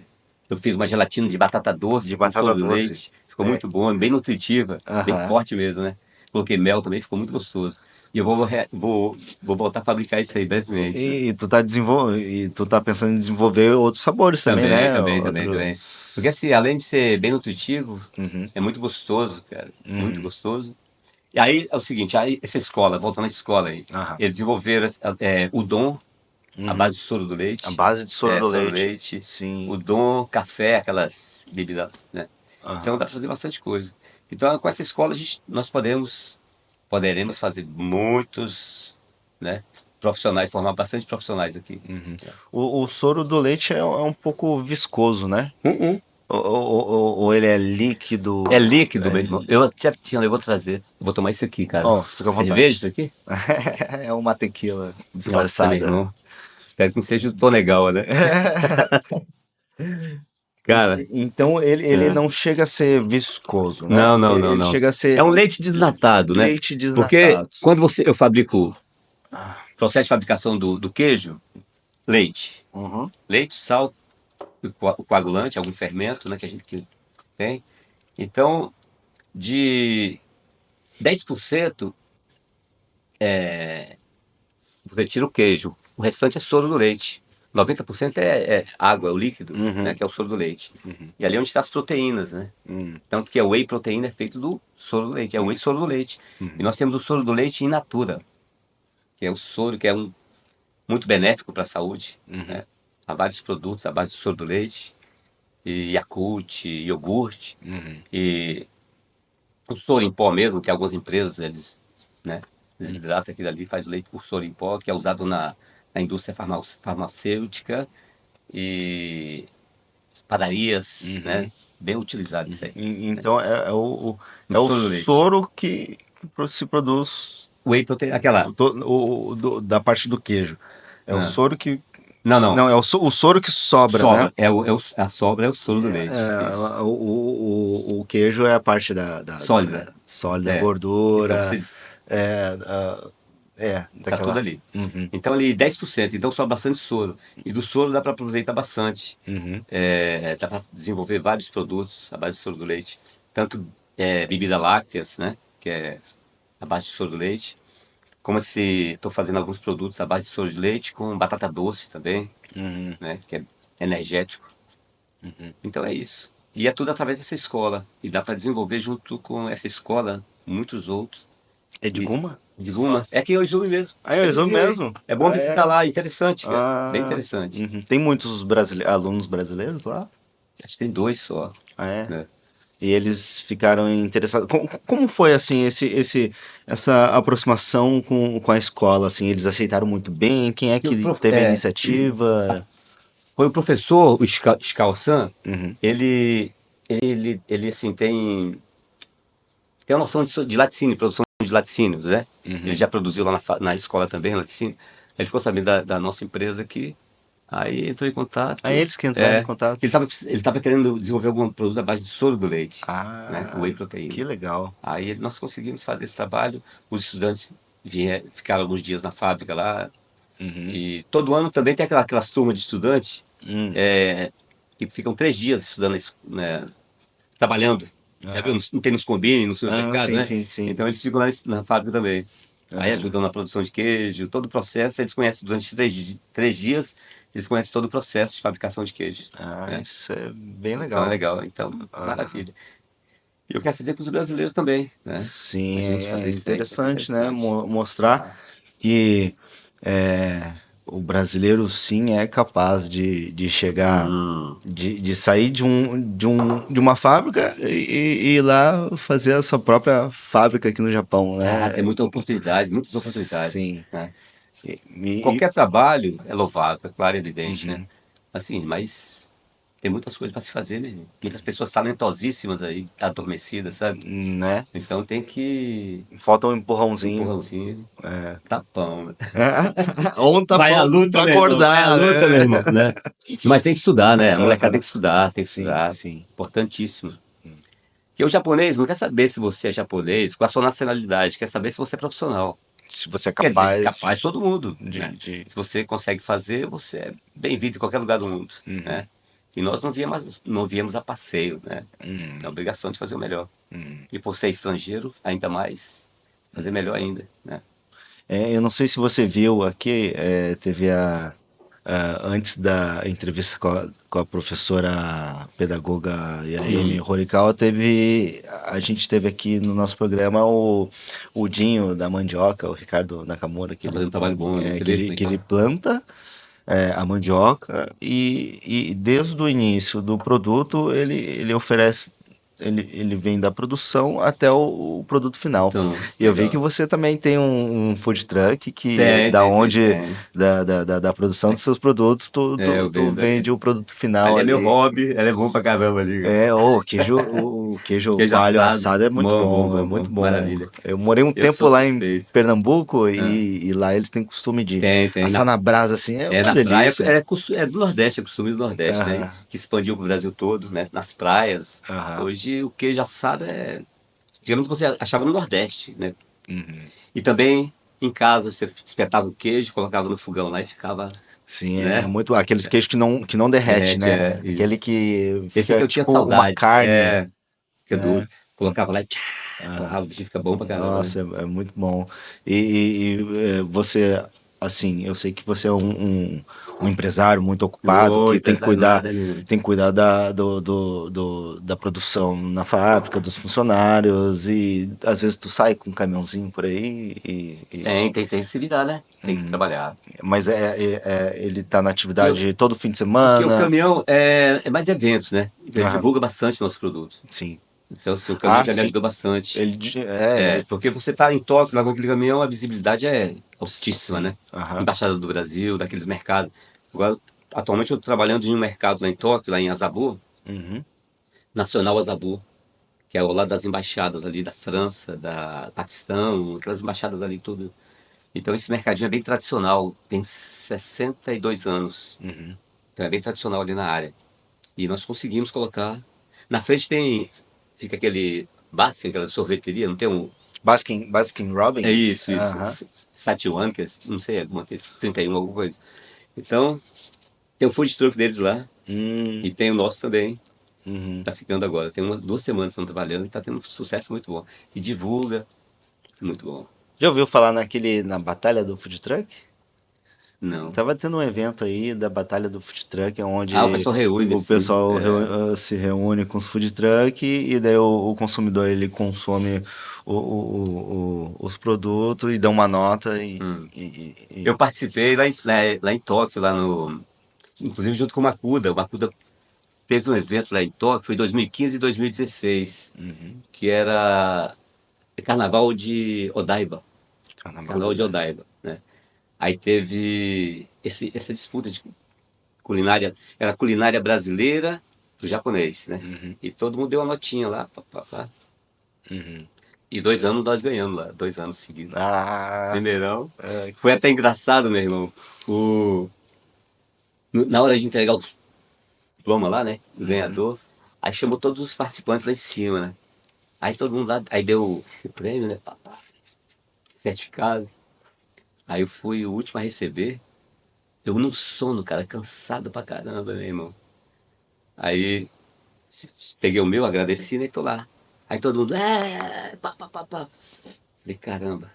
eu fiz uma gelatina de batata De doce com batata soro do doce. leite. Ficou É. muito boa, bem nutritiva, bem Aham. forte mesmo, né? Coloquei mel também, ficou muito gostoso. E eu vou voltar a fabricar isso aí brevemente, né? E tu tá pensando em desenvolver outros sabores também, Também, né? também, também, Outro. também. Porque assim, além de ser bem nutritivo, Uhum, é muito gostoso, cara. Muito uhum. gostoso. E aí é o seguinte, aí essa escola, voltando à escola aí, Aham. eles desenvolveram udon, a Uhum. base de soro do A leite, base de soro do soro do leite. leite, Sim. udon, café, aquelas bebidas, né? Então Aham. dá para fazer bastante coisa. Então com essa escola nós poderemos fazer muitos, né, profissionais, formar bastante profissionais aqui. Uhum. O soro do leite é um pouco viscoso, né? Uh-uh. Ou ele é líquido? É líquido, É meu irmão. líquido. Eu vou trazer. Eu vou tomar isso aqui, cara. Ó, fica à Cerveja, isso vontade. aqui? É uma tequila Nossa, meu disfarçada. irmão. Espero que não seja o Tonegal, né? Cara, Então ele é. não chega a ser viscoso, né? Não, não, não, Ele não. chega a É ser um leite desnatado, né? leite Porque desnatado. quando eu fabrico, processo de fabricação do queijo, leite. Uhum, Leite, sal, o coagulante, algum fermento, né, que a gente que tem. Então, de 10% você tira o queijo. O restante é soro do leite. 90% é água, é o líquido, né, uhum, que é o soro do leite. uhum, E ali é onde estão as proteínas, né? uhum, Tanto que a whey proteína é feito do soro do leite, é o whey soro do leite. E uhum, nós temos o soro do leite in natura, que é o soro que é muito benéfico para a saúde, uhum, né? Há vários produtos à base de soro do leite, e Yakult, iogurte, uhum, e o soro em pó mesmo, que algumas empresas, eles, né, uhum, desidratam aquilo ali, faz o leite por soro em pó, que é usado na indústria farmacêutica e padarias, uhum, né? Bem utilizado isso uhum. aí, né? Então No é o soro do leite. soro que se produz Whey proteína, aquela. da parte do queijo. É o Ah, soro que. não, não. Não, é o soro que sobra, né? Sobra. A sobra é o soro do leite. Isso. O queijo é a parte Sólida. sólida, É. Então gordura, você é, tá tudo daquela. ali. Uhum, Então ali 10%, então sobra bastante soro. E do soro dá para aproveitar bastante. uhum, Dá para desenvolver vários produtos à base de soro do leite. Tanto bebida lácteas, né? Que é a base de soro do leite. Como se estou fazendo alguns produtos à base de soro de leite com batata doce também, uhum, né? Que é energético. uhum, Então é isso. E é tudo através dessa escola. E dá para desenvolver junto com essa escola muitos outros. É de Guma? Zuma. É aqui em Izumi mesmo. Ah, é o Exame Pertinho, hein? mesmo? É bom Ah, visitar é? lá, interessante, cara. Bem Ah, interessante. uhum. Tem muitos alunos brasileiros lá? Acho que tem dois só, Ah, é? né? E eles ficaram interessados. Como foi assim essa aproximação com a escola? Assim, eles aceitaram muito bem? Quem é E o que teve a iniciativa? foi o professor, o Skao-san, Uhum, ele, ele assim, tem uma noção de laticínio, produção de laticínios, né? Ele uhum. já produziu lá na escola também, laticínio. Ele ficou sabendo da nossa empresa aqui, aí entrou em Aí contato. eles que entraram em contato. Ele estava querendo desenvolver algum produto à base de soro do leite, né? Ah, Whey que proteína. legal. Aí nós conseguimos fazer esse trabalho, os estudantes ficaram alguns dias na fábrica lá, Uhum. e todo ano também tem aquelas turmas de estudantes Hum, é, que ficam 3 dias estudando, né, trabalhando. Já viu? aham. Não tem nos combine, no Ah, supermercado, sim, né? sim, sim. Então eles ficam lá na fábrica também. Aí Aham. ajudam na produção de queijo, todo o processo, eles conhecem durante 3 dias, eles conhecem todo o processo de fabricação de queijo, Ah, né? isso é bem Então é legal. legal, então Aham. maravilha. E eu quero fazer com os brasileiros também, né? A Sim, gente é fazer isso aí, vai ser interessante, né? interessante. Mostrar que é, o brasileiro sim é capaz de chegar, Hum. de sair de uma fábrica e ir lá fazer a sua própria fábrica aqui no Japão, Ah, tem né? muita oportunidade, muitas oportunidades, Sim. né? E, e- Qualquer trabalho é louvável, é claro, é evidente, né? uhum, Assim, mas tem muitas coisas para se fazer, né? Muitas pessoas talentosíssimas aí, adormecidas, sabe? né? Então tem que Falta um empurrãozinho. empurrãozinho, É. tapão, né? Ou um Vai à tapão luta, pra meu irmão, vai à acordar, luta, meu né? irmão, né? Mas tem que estudar, né? A molecada Aham. tem que estudar, tem que Sim, estudar. sim. Importantíssimo. Porque o japonês não quer saber se você é japonês, qual a sua nacionalidade, quer saber se você é profissional. Se você é Quer dizer, capaz capaz todo mundo, né? de... Se você consegue fazer, você é bem-vindo em qualquer lugar do mundo, Uhum, né? E nós não viemos a passeio, né? É uhum, a obrigação de fazer o melhor. uhum. E por ser estrangeiro, ainda mais, fazer melhor ainda, né? Eu não sei se você viu aqui, teve antes da entrevista com a professora pedagoga Yaemi Hum, Horikawa, a gente teve aqui no nosso programa o Dinho da mandioca, o Ricardo Nakamura, tá fazendo um trabalho bom, eu vejo que ele daqui. planta a mandioca e desde o início do produto ele oferece, ele vem da produção até o produto final. Então, E eu vi que legal. você também tem um food truck que Tem, da tem, tem, onde tem. da produção dos seus produtos Eu tu vendo ali. vende o produto final Ali é meu ali. hobby, ela é bom pra caramba ali, cara. O queijo Queijo coalho assado, assado é muito bom, bom, bom, é bom, muito bom, bom. maravilha. Eu morei um Eu tempo sou lá em suspeito. Pernambuco Ah, e lá eles têm costume de tem, assar na brasa assim, é uma na praia, delícia. é do Nordeste, é costume do Nordeste, né? Aham, Que expandiu pro Brasil todo, né? Nas praias. aham, Hoje o queijo assado digamos que você achava no Nordeste, né? uhum. E também em casa você espetava o queijo, colocava no fogão lá e ficava, Sim, é né? muito. Aqueles queijos que não derrete, Derrete, né? é Aquele isso. que Esse é que fica eu tinha tipo uma saudade. carne, Fica duro. né? Colocava lá e tchá, Ah, torrava, o bichinho fica bom pra caramba, né? nossa, é muito bom. Você, assim, eu sei que você é um empresário muito ocupado, Ô, que empresário nada, né? tem que cuidar da produção na fábrica, dos funcionários, e às vezes tu sai com um caminhãozinho por aí, Tem que se virar, né? Tem que trabalhar. mas ele tá na Porque, atividade todo fim de porque o semana. caminhão é mais eventos, né? Ele Aham, divulga bastante nosso produto. sim. Então, assim, o caminhão Ah, já me sim. ajudou bastante. É, Porque você está em Tóquio, lá com aquele caminhão, a visibilidade é altíssima, sim. né? Aham. Embaixada do Brasil, daqueles mercados. Agora, atualmente eu estou trabalhando em um mercado lá em Tóquio, lá em Azabu, Uhum. Nacional Azabu, que é ao lado das embaixadas ali da França, da Paquistão, aquelas embaixadas ali tudo. Então esse mercadinho é bem tradicional, tem 62 anos. Uhum. Então é bem tradicional ali na área. E nós conseguimos colocar. Na frente fica aquele Baskin, aquela sorveteria, não tem um. Baskin É Robin? isso. Aham. Satiwan, não sei, alguma coisa, 31, alguma coisa. Então, tem o food truck deles lá, Hum, e tem o nosso também, que uhum. tá ficando agora. Tem 2 semanas que estão trabalhando e tá tendo um sucesso muito bom. E divulga, muito bom. Já ouviu falar na Batalha do Food Truck? Não. Tava tendo um evento aí da Batalha do Food Truck, Ah, o onde pessoal reúne, o sim. pessoal É. se reúne com os food truck e daí o consumidor ele consome os produtos e dá uma nota Hum. Eu e- participei lá em Tóquio, lá no. Inclusive junto com o Makuda. O Makuda teve um evento lá em Tóquio, foi 2015 e 2016, Uhum. que era Carnaval de Odaiba. Carnaval de Carnaval de Odaiba. Odaiba, né? Aí teve essa disputa de culinária, era culinária brasileira pro japonês, né? Uhum. E todo mundo deu uma notinha lá, pá, pá, pá. Uhum. E 2 anos nós ganhamos lá, 2 anos seguidos. Ah, Primeirão. ah, Foi até engraçado, meu irmão. Na hora de entregar o diploma lá, né? Do uhum. ganhador, aí chamou todos os participantes lá em cima, né? Aí todo mundo lá, aí deu o prêmio, né? Pá, pá, certificado. Aí eu fui o último a receber. Eu no sono, cara, cansado pra caramba, meu irmão. Aí peguei o meu, agradeci, né? E tô lá. Aí todo mundo, pá, pá, pá, pá. Falei, caramba.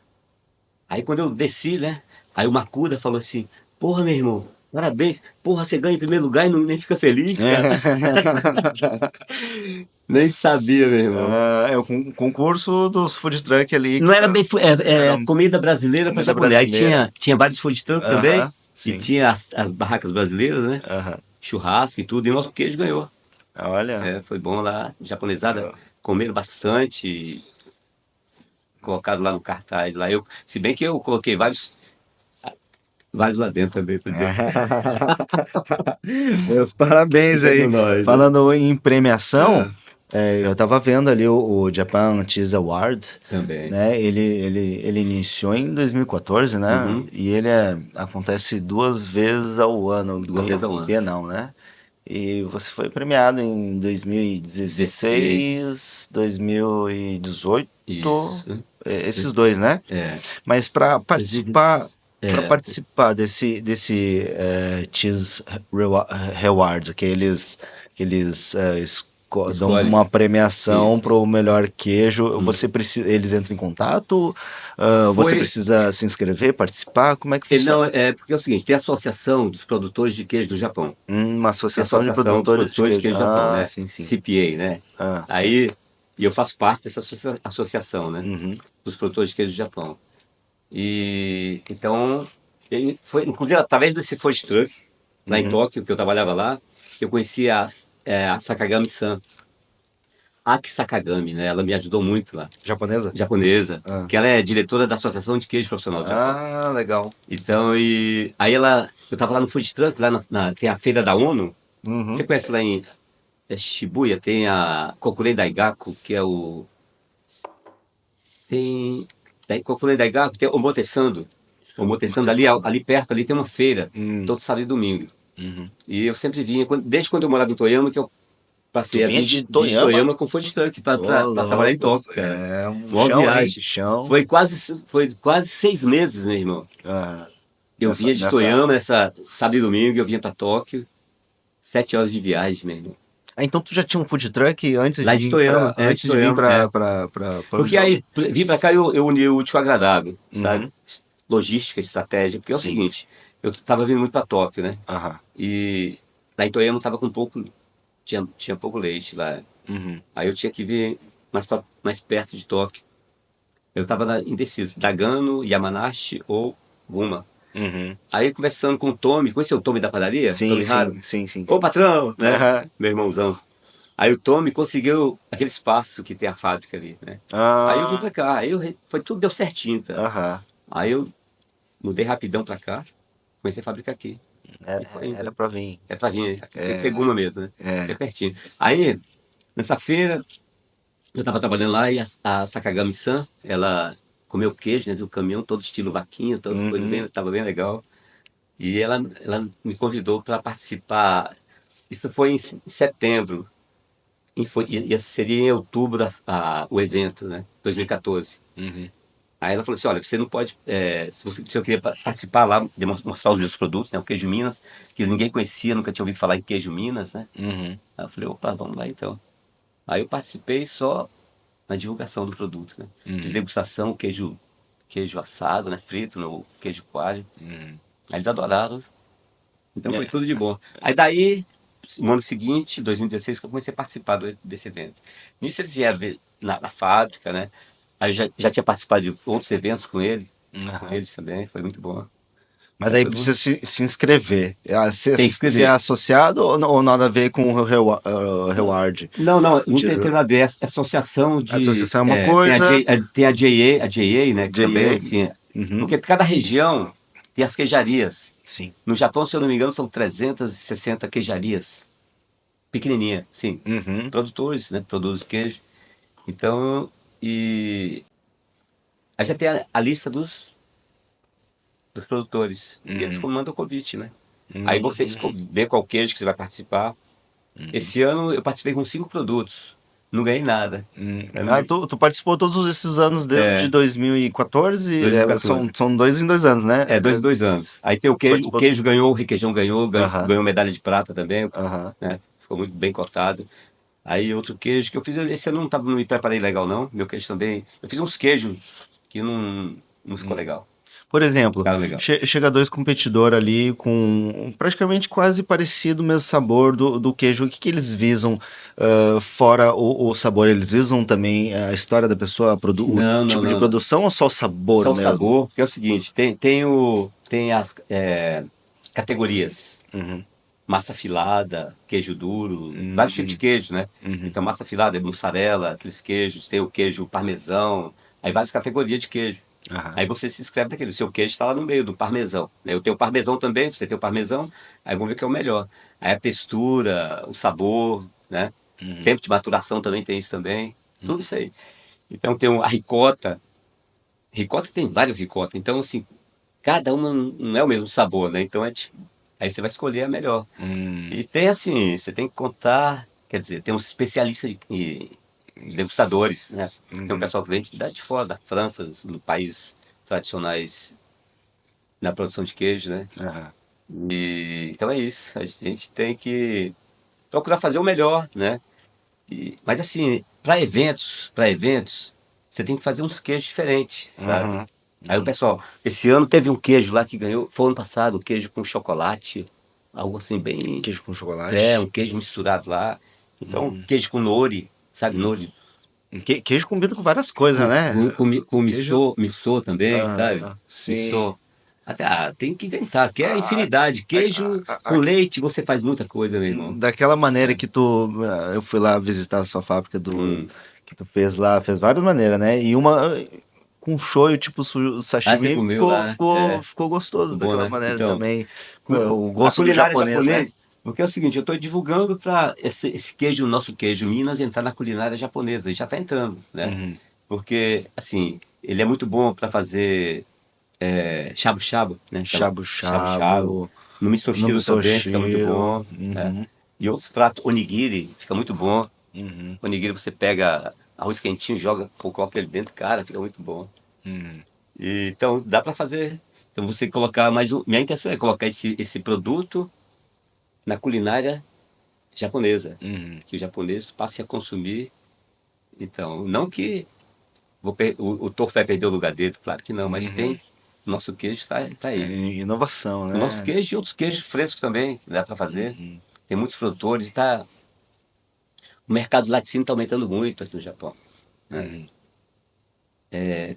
Aí quando eu desci, né? Aí o Makuda falou assim: Porra, meu irmão, parabéns. Porra, você ganha em primeiro lugar e nem fica feliz, cara. Nem sabia, meu irmão. Ah, é o concurso dos food truck ali Não que era tá. bem Era comida brasileira para comida japonês. Aí brasileira. tinha vários food truck também. Aham, E sim. tinha as barracas brasileiras, né? Aham. Churrasco e tudo. E nosso queijo ganhou. Olha. É, foi bom lá. Japonesada Ah. comeram bastante. E colocaram lá no cartaz. Lá eu, se bem que eu coloquei vários lá dentro também, para dizer. Meus parabéns Fica aí. com nós, né? Falando em premiação, Ah, eu tava vendo ali o Japan Cheese Award, também. né? Ele iniciou em 2014, né? Uhum. E acontece 2 vezes ao ano, 2 vezes ao ano. bienal, né? E você foi premiado em 16. 2016, 2018, Isso. esses dois, né? É. Mas 2020. para É. participar desse Cheese Reward, que eles dão Escolhe. uma premiação Isso. para o melhor queijo, Hum. eles entram em contato, você Foi. precisa se inscrever, participar, como é que Ele funciona? não, é porque é o seguinte, tem a Associação dos Produtores de Queijo do Japão. Uma Tem a associação de Associação dos produtores de Produtores de queijo. Queijo do Japão, Ah, né? sim, sim. CPA, né? Ah, Aí, e eu faço parte dessa associação, né? uhum, Dos produtores de queijo do Japão. E então, foi, inclusive, através desse food truck, lá em uhum. Tóquio, que eu trabalhava lá, que eu conheci a Sakagami-san. Aki Sakagami, né? Ela me ajudou muito lá. Japonesa? Japonesa, Ah, que ela é diretora da Associação de Queijo Profissional do Japão. ah, legal. Então, e aí eu tava lá no food truck, lá tem a feira da ONU. Você Uhum. conhece lá em Shibuya, tem a Kokuren Daigaku, que é o. Tem. Kokuren Daigaku, tem o Omotesando. O Omotesando ali, Amortecendo. ali perto, ali tem uma feira, Hum, todo sábado e domingo. uhum. E eu sempre vinha, desde quando eu morava em Toyama, que eu Tu passei a vinha vir de de Toyama? Toyama com food truck Ô, pra trabalhar em louco. Tóquio, cara. É um Uma chão, hein? viagem. Chão. Foi quase 6 meses, meu irmão. Ah, Eu vinha de nessa. Toyama, sábado e domingo, eu vinha pra Tóquio. 7 horas de viagem, meu irmão. Ah, então tu já tinha um food truck Lá de Toyama, antes de de vir Toyama, é. pra Porque Ubisoft? aí, vim pra cá, eu uni o útil ao agradável, sabe? Uhum. Logística, estratégia. Porque é o Sim. seguinte, eu tava vindo muito pra Tóquio, né? Aham. E lá em Toyama tava com pouco, tinha pouco leite lá. Uhum. Aí eu tinha que vir mais perto de Tóquio. Eu tava indeciso, Nagano, Yamanashi ou Guma. Uhum. Aí conversando com o Tommy, conheceu o Tommy da padaria? Sim, Tommy Raro? sim, sim, sim, Ô sim. patrão, né? Aham. Meu irmãozão. Aí o Tommy conseguiu aquele espaço que tem a fábrica ali, né? Aí eu vim pra Ah, cá, tudo deu certinho, cara. aham. Aí eu mudei rapidão pra cá, comecei a fabricar aqui. E foi Era indo. pra vir. É pra vir, tinha que ser É, Guma mesmo, né? Que é é. pertinho. Aí, nessa feira, eu tava trabalhando lá e a Sakagami-san, ela comeu queijo, né? Viu o caminhão, todo estilo vaquinha, toda coisa Uhum. bem, tava bem legal. E ela me convidou para participar. Isso foi em setembro. E seria em outubro o evento, né? 2014. Uhum. Aí ela falou assim: olha, você não pode. Se eu queria participar lá, mostrar os meus produtos, né? O queijo Minas, que ninguém conhecia, nunca tinha ouvido falar em queijo Minas, né? Uhum. Aí eu falei: opa, vamos lá então. Aí eu participei só na divulgação do produto, né? Fiz Uhum. degustação, queijo assado, né? Frito no queijo coalho. Uhum. Aí eles adoraram, então foi É. tudo de bom. Aí daí, no ano seguinte, 2016, que eu comecei a participar desse evento. Nisso eles vieram ver na fábrica, né? Aí eu já tinha participado de outros eventos com Aham. eles também, foi muito bom. Mas Aí daí foi muito. precisa se inscrever. Tem que Você é escrever. associado ou nada a ver com o reward? Não, não, não tem, tem Tipo, nada a ver. É associação a de. associação é uma coisa, Tem a JA, né? Que também, JA. assim. Uhum. Porque cada região tem as queijarias. Sim. No Japão, se eu não me engano, são 360 queijarias. Pequenininha, sim. Uhum. Produtores, né? Produzem queijo. Então, e. Aí já tem a lista dos produtores. E eles Uhum. mandam o convite, né? Aí você Uhum. vê qual queijo que você vai participar. Uhum. Esse ano eu participei com 5 produtos. Não ganhei nada. Eu não Ah, ganhei. tu participou todos esses anos desde É, 2014? São, 2014. são 2 em 2 anos, né? É, 2 em 2 anos. Aí tem o Participou. queijo ganhou, o requeijão ganhou, Aham, ganhou medalha de prata também, aham. né? Ficou muito bem cotado. Aí outro queijo que eu fiz, esse ano não me preparei legal não, meu queijo também. Eu fiz uns queijos que não ficou legal, Por exemplo, ficaram legal. chega dois competidores ali com praticamente quase parecido o mesmo sabor do queijo. O que eles visam, fora o sabor? Eles visam também a história da pessoa, o Não, não, tipo de não, não. produção ou só o sabor Só o mesmo? sabor, que é o seguinte, tem as categorias. Uhum, Massa filada, queijo duro, vários tipos de uhum, queijo, né? uhum, Então, massa filada é mussarela, aqueles queijos, tem o queijo parmesão, aí várias categorias de queijo. aham, Aí você se inscreve naquele, o seu queijo está lá no meio do parmesão, né? Eu tenho parmesão também, você tem o parmesão, aí vamos ver o que é o melhor. Aí a textura, o sabor, né? uhum, Tempo de maturação também tem isso também, tudo isso aí. Então tem a ricota tem várias ricotas, então assim, cada uma não é o mesmo sabor, né? Então aí você vai escolher a melhor. uhum, E tem assim, você tem que contar, quer dizer, tem uns especialistas os degustadores, né? Tem um uhum, pessoal que vem de fora, da França, do países tradicionais na produção de queijo, né? aham, E então é isso, a gente tem que procurar fazer o melhor, né? Mas assim, para eventos, você tem que fazer uns queijos diferentes, sabe? uhum, Aí o uhum. pessoal, esse ano teve um queijo lá que ganhou, foi ano passado, um queijo com chocolate, algo assim bem. Queijo com Um chocolate. queijo misturado lá. Então, Uhum. queijo com nori, sabe, nori? Queijo combina com várias coisas, né? Com Queijo. missô também, sabe? Sim. Missô. Até, tem que inventar, que é A- infinidade. a- Queijo a- com a- leite, você faz muita coisa, meu irmão. Daquela maneira É. que eu fui lá visitar a sua fábrica Hum. que tu fez lá, fez várias maneiras, né? E uma com shoyu, tipo Ah, você sashimi, comeu lá? É, ficou gostoso bom, daquela né? maneira Então, também. cu- O a gosto do culinária japonês, né? japonesa, porque é o seguinte, eu estou divulgando para esse queijo, nosso queijo Minas, entrar na culinária japonesa. Ele já está entrando, né? Uhum. Porque, assim, ele é muito bom para fazer shabu-shabu, né? Aquela Shabu shabu-shabu. shabu, No no misoshiro também fica muito misoshiro. bom, né? Uhum. E outros pratos, onigiri, fica muito bom. Uhum. Onigiri você pega arroz quentinho, joga, coloca ele dentro, cara, fica muito bom. Uhum. Então dá para fazer. Então você colocar mais um. Minha intenção é colocar esse produto na culinária japonesa, Uhum. que os japoneses passem a consumir. Então, não que o tofu vai perder o lugar dele, claro que não, mas Uhum. tem. Nosso queijo está É aí. inovação, O nosso né? queijo e outros queijos frescos também, que dá para fazer. Uhum. Tem muitos produtores e o mercado de laticínio está aumentando muito aqui no Japão, né? Uhum.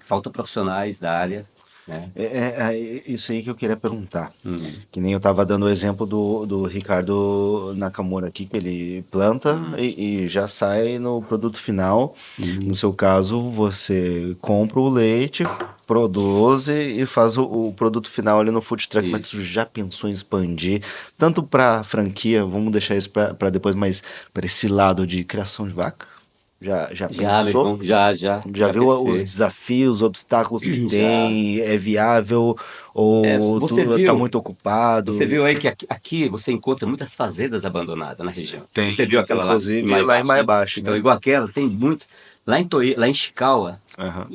Falta profissionais da área, né? Isso aí que eu queria perguntar. Hum, Que nem eu tava dando o exemplo do Ricardo Nakamura aqui, que ele planta e já sai no produto final. No hum, seu caso, você compra o leite, produz e faz o produto final ali no food truck. Mas tu isso. já pensou em expandir tanto para franquia, vamos deixar isso para depois, mas para esse lado de criação de vaca? Já Já, meu pensou? irmão, já, Já já viu os pensei. desafios, os obstáculos que Já. tem? É viável ou Você tu tá viu, muito você ocupado? viu aí que aqui você encontra muitas fazendas abandonadas na região. Tem. Você viu aquela lá Inclusive mais lá em embaixo, mais né? baixo, Então, né? igual aquela, tem muito. Lá em Chikawa, Aham.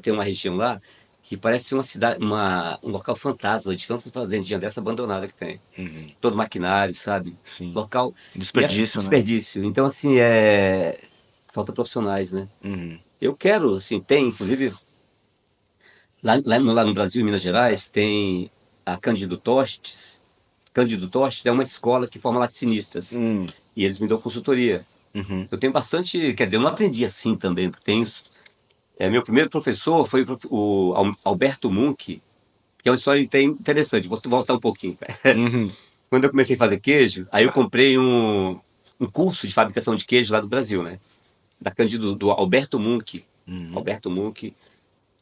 tem uma região lá que parece uma cidade, um local fantasma de tantas fazendinhas dessa abandonada que tem. Uhum. Todo maquinário, sabe? Sim. Local. E é Desperdício, né? desperdício. Então, assim, falta profissionais, né? Uhum. Eu quero, assim, inclusive, lá no Brasil, em Minas Gerais, tem a Cândido Tostes. Cândido Tostes é uma escola que forma laticínios. E eles me dão consultoria. Uhum. Eu tenho bastante, quer dizer, eu não aprendi assim também, porque tenho, meu primeiro professor foi o Alberto Munk, que é uma história interessante, vou voltar um pouquinho. Uhum. Quando eu comecei a fazer queijo, aí eu comprei um curso de fabricação de queijo lá do Brasil, né? Da Cândido, do Alberto Munk. Alberto Munk,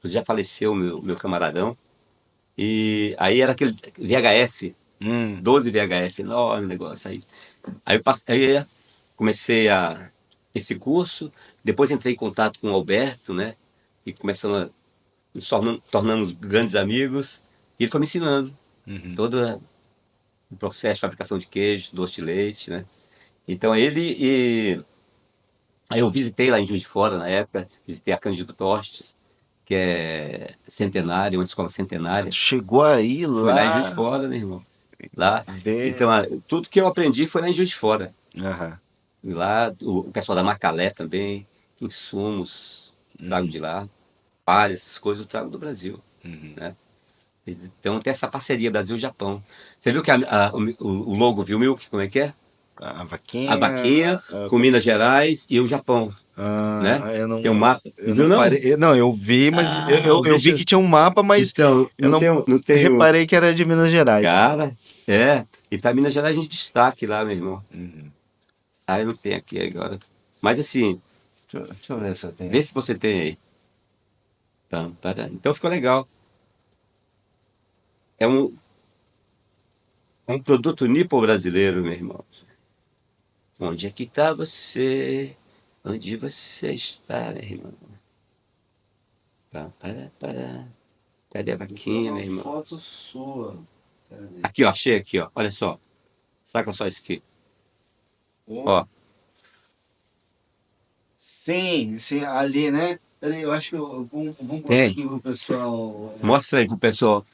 já faleceu, meu camaradão. E aí era aquele VHS, 12 VHS, enorme negócio aí. Aí aí comecei esse curso, depois entrei em contato com o Alberto, né? E começamos a nos tornamos grandes amigos. E ele foi me ensinando todo o processo de fabricação de queijo, doce de leite, né? Então aí eu visitei lá em Juiz de Fora na época, visitei a Cândido Tostes, que é centenária, uma escola centenária. Chegou aí Fui lá em Juiz de lá. Fora, meu irmão. Lá. Ver. Então, tudo que eu aprendi foi lá em Juiz de Fora. Aham. E lá, o pessoal da Macalé também, insumos, trago de lá. Palha, essas coisas eu trago do Brasil, né? Então tem essa parceria Brasil-Japão. Você viu que o logo Vilmilk, como é que é? A A vaquinha. vaquinha com Minas Gerais e o Japão, né? Eu Tem um não, mapa. eu Viu não não? parei. Não, eu vi, mas eu vi Deixa. que tinha um mapa, mas Então, eu não não tenho. reparei que era de Minas Gerais. Cara, e tá Minas Gerais em destaque lá, meu irmão. Ah, eu não tenho aqui agora. Mas assim, Deixa eu ver se eu tenho. vê se você tem aí. Então ficou legal. É um, é um produto nipo-brasileiro, meu irmão. Onde é que tá você? Onde você está, meu irmão? Para. Cadê a vaquinha, meu irmão? Foto sua. Aqui, ó, achei aqui, ó. Olha só. Saca só isso aqui. Ó, Sim, sim, ali, né? Peraí, eu acho que vamos pôr tem. aqui o pessoal. Mostra aí pro pessoal.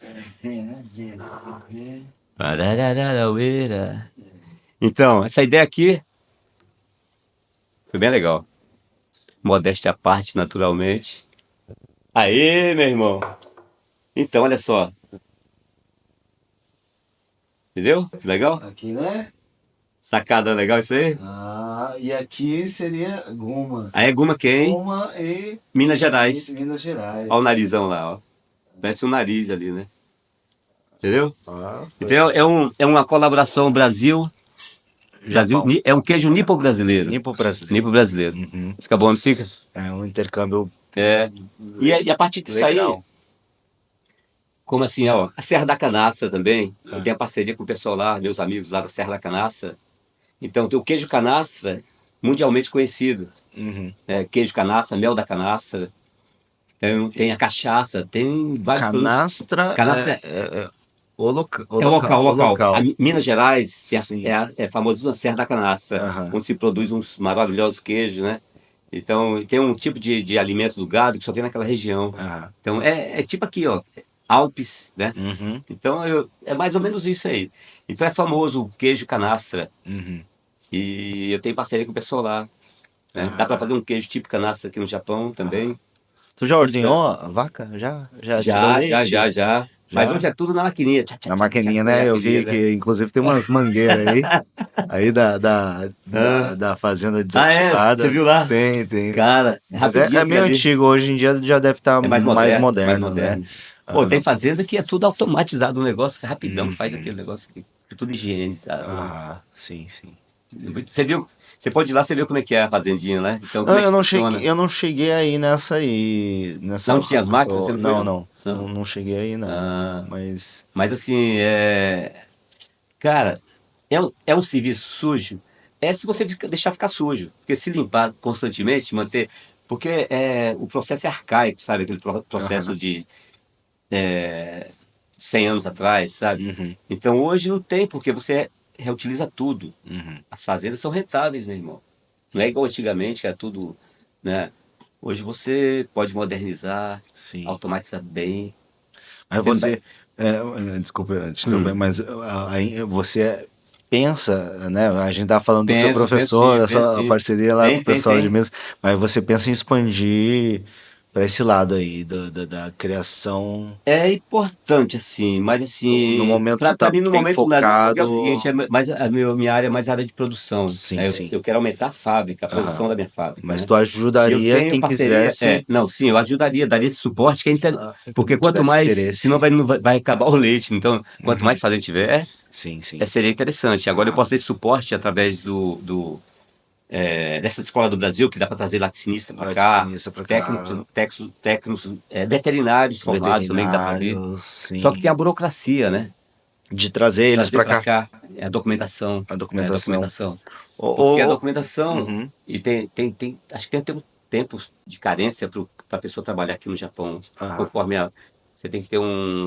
Tem, né? Ver. Pararararaueira. Então, essa ideia aqui foi bem legal. Modéstia à parte, naturalmente. Aê, meu irmão. Então, olha só. Entendeu? Que legal? Aqui, né? Sacada legal isso aí? E aqui seria Guma. Aí é Guma quem? Guma e Minas Gerais. Minas Gerais. Olha o narizão lá, ó. Parece um nariz ali, né? Entendeu? Foi. Então é uma colaboração Brasil. Japão. É um queijo nipo brasileiro. Nipo brasileiro. Nipo brasileiro. Uhum. Fica bom, não fica? É um intercâmbio E a partir disso aí, legal. como assim, ó, a Serra da Canastra também, eu tenho a parceria com o pessoal lá, meus amigos lá da Serra da Canastra. Então tem o queijo canastra, mundialmente conhecido. Queijo canastra, mel da canastra. Então, tem a cachaça, tem vários Canastra Canastra o local. é o local. local. Minas Gerais tem Sim. é famoso a Serra da Canastra, Aham. onde se produz uns maravilhosos queijos, né? Então, tem um tipo de alimento do gado que só tem naquela região. Aham. Então, é tipo aqui, ó, Alpes, né? Uhum. Então, é mais ou menos isso aí. Então, é famoso o queijo canastra. Uhum. E eu tenho parceria com o pessoal lá, né? Dá para fazer um queijo tipo canastra aqui no Japão também. Tu já ordenhou a vaca? Já tirou leite? Já. Mas hoje é tudo na maquininha. Tchá, tchá, Na tchá, maquininha, tchá, né? Eu vi maquininha, né? que inclusive tem umas mangueiras aí da fazenda desativada. Você viu lá? Tem. Cara, Mas rapidinho é aquilo meio ali. antigo, hoje em dia já deve estar É mais mais moderno, né? moderno. Pô, tem fazenda que é tudo automatizado o negócio, que é rapidão que faz aquele negócio aqui. É tudo higienizado. Sim. Você viu, você pode ir lá, você viu como é que é a fazendinha, né? Então, como Não, é que funciona? eu não cheguei aí nessa aí. Não tinha as máquinas? Você não foi, Não. Não. Não cheguei aí, não. Ah, Mas. mas assim, cara, é um serviço sujo. Se você deixar ficar sujo. Porque se limpar constantemente, manter. Porque o processo é arcaico, sabe? Aquele processo de 100 anos atrás, sabe? Então hoje não tem, porque você reutiliza tudo. As fazendas são rentáveis, meu irmão. Não é igual antigamente, que era tudo, né? Hoje você pode modernizar, Sim. automatizar bem. Mas Você desculpa te interromper, mas aí você pensa, né? A gente tá falando do seu Penso professor, sim, essa sim. parceria lá com o pessoal de Tem. Minas, mas você pensa em expandir para esse lado aí da criação. É importante, assim, mas No assim, momento tu para tá mim no bem momento nada, porque é o focado. seguinte, mais, minha área é mais área de produção. Sim, Né? Eu, sim. eu quero aumentar a fábrica, a Aham. produção da minha fábrica, Mas né? tu E eu ajudaria tenho quem parceria, quisesse, não, sim, eu ajudaria, daria esse suporte, porque quem quanto tivesse mais, senão interesse. vai acabar o leite, então, quanto Uhum. mais fazenda tiver, Sim, sim. seria interessante. Agora eu Ah, posso dar esse suporte através dessa escola do Brasil, que dá para trazer laticínista para cá, laticínio pra técnicos, cá, técnicos, veterinários formados também que dá para vir. veterinário, Só que tem a sim. burocracia, né? De trazer eles Trazer pra para cá, cá é a documentação, a né? A documentação. documentação. Ou, Porque a ou- documentação, uhum. e acho que tem um tempo de carência para a pessoa trabalhar aqui no Japão, Aham. conforme você tem que ter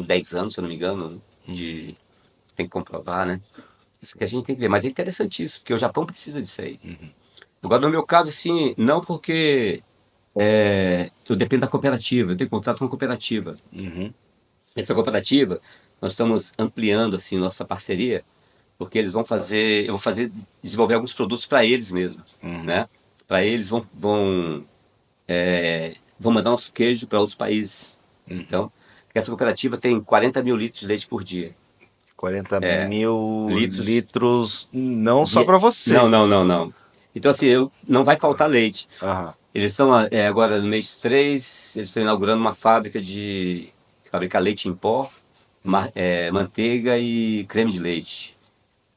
10 anos, se eu não me engano, tem que comprovar, né? Isso que a gente tem que ver, mas é interessantíssimo, porque o Japão precisa disso aí. Agora, no meu caso, assim, não porque eu dependo da cooperativa, eu tenho contato com a cooperativa. Uhum. Essa cooperativa, nós estamos ampliando, assim, nossa parceria, porque eu vou fazer, desenvolver alguns produtos para eles mesmos, Uhum. né? Para eles vão mandar nosso queijo para outros países. Uhum. Então, porque essa cooperativa tem 40 mil litros de leite por dia. 40 mil Litros litros, não só de... pra Não, você. não, não, não. Então, assim, não vai faltar leite. Aham. Eles estão agora no mês 3, eles estão inaugurando uma fábrica de fabricar leite em pó, manteiga e creme de leite.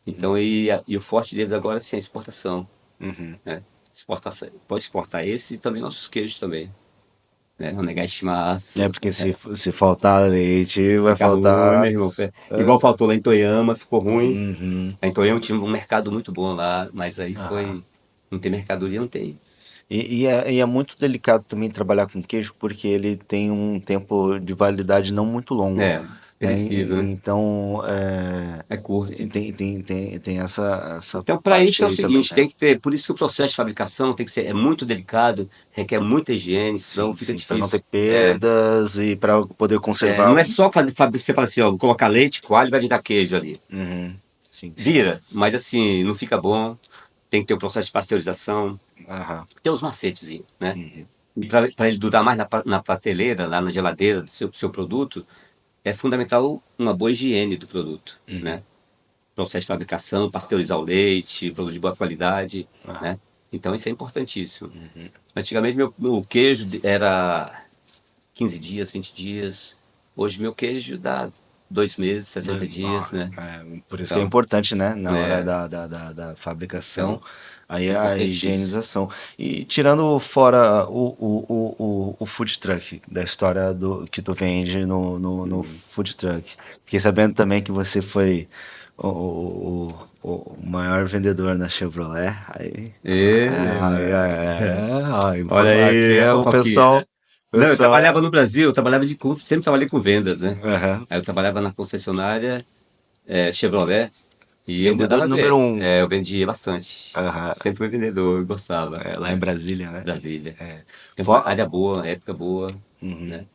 Então, e o forte deles agora sim, é a exportação. Uhum. Né? Pode exportar esse e também nossos queijos também. Né? O É Negaishimasu. porque se faltar leite, vai Fica ruim, meu faltar. irmão. Igual faltou lá em Toyama, ficou ruim. Uhum. Lá em Toyama tinha um mercado muito bom lá, mas aí Ah. foi. Não tem mercadoria, não tem. E é muito delicado também trabalhar com queijo porque ele tem um tempo de validade não muito longo, É, né? perecível, né? Então, É curto. tem essa Então, para parte isso é o aí também, seguinte, né? tem que ter, por isso que o processo de fabricação tem que ser, é muito delicado, requer muita higiene, senão Sim, fica sim, para não ter difícil. É, perdas e para poder conservar. não é só você fala assim, ó, vou colocar leite, coalho e vai virar queijo ali. Uhum. Sim, sim. Vira, mas assim, não fica bom, tem que ter o processo de pasteurização, Aham. tem os macetezinhos, né? Uhum. E para ele durar mais na prateleira, lá na geladeira do seu produto, é fundamental uma boa higiene do produto, Uhum. né? Processo de fabricação, pasteurizar o leite, produto de boa qualidade, Aham. né? Então isso é importantíssimo. Uhum. Antigamente meu queijo era 15 dias, 20 dias. Hoje meu queijo dá 2 meses, 60 dias, né? Por isso que é Então, importante, né? Na hora é, da fabricação, então aí é a importantíssimo. higienização. E tirando fora o food truck, da história que tu vende no food truck. Fiquei sabendo também que você foi o maior vendedor na Chevrolet. Olha Aqui aí, a é o fofoquinha. pessoal. Não, eu trabalhava Pessoal. no Brasil, eu trabalhava sempre trabalhei com vendas, né? Aham. Aí eu trabalhava na concessionária Chevrolet e eu Vendedor mandava número ver. um. Eu vendia bastante. Aham. Sempre fui vendedor, eu gostava. Lá em Brasília, né? Brasília. É. Área Fo- boa, época boa, né?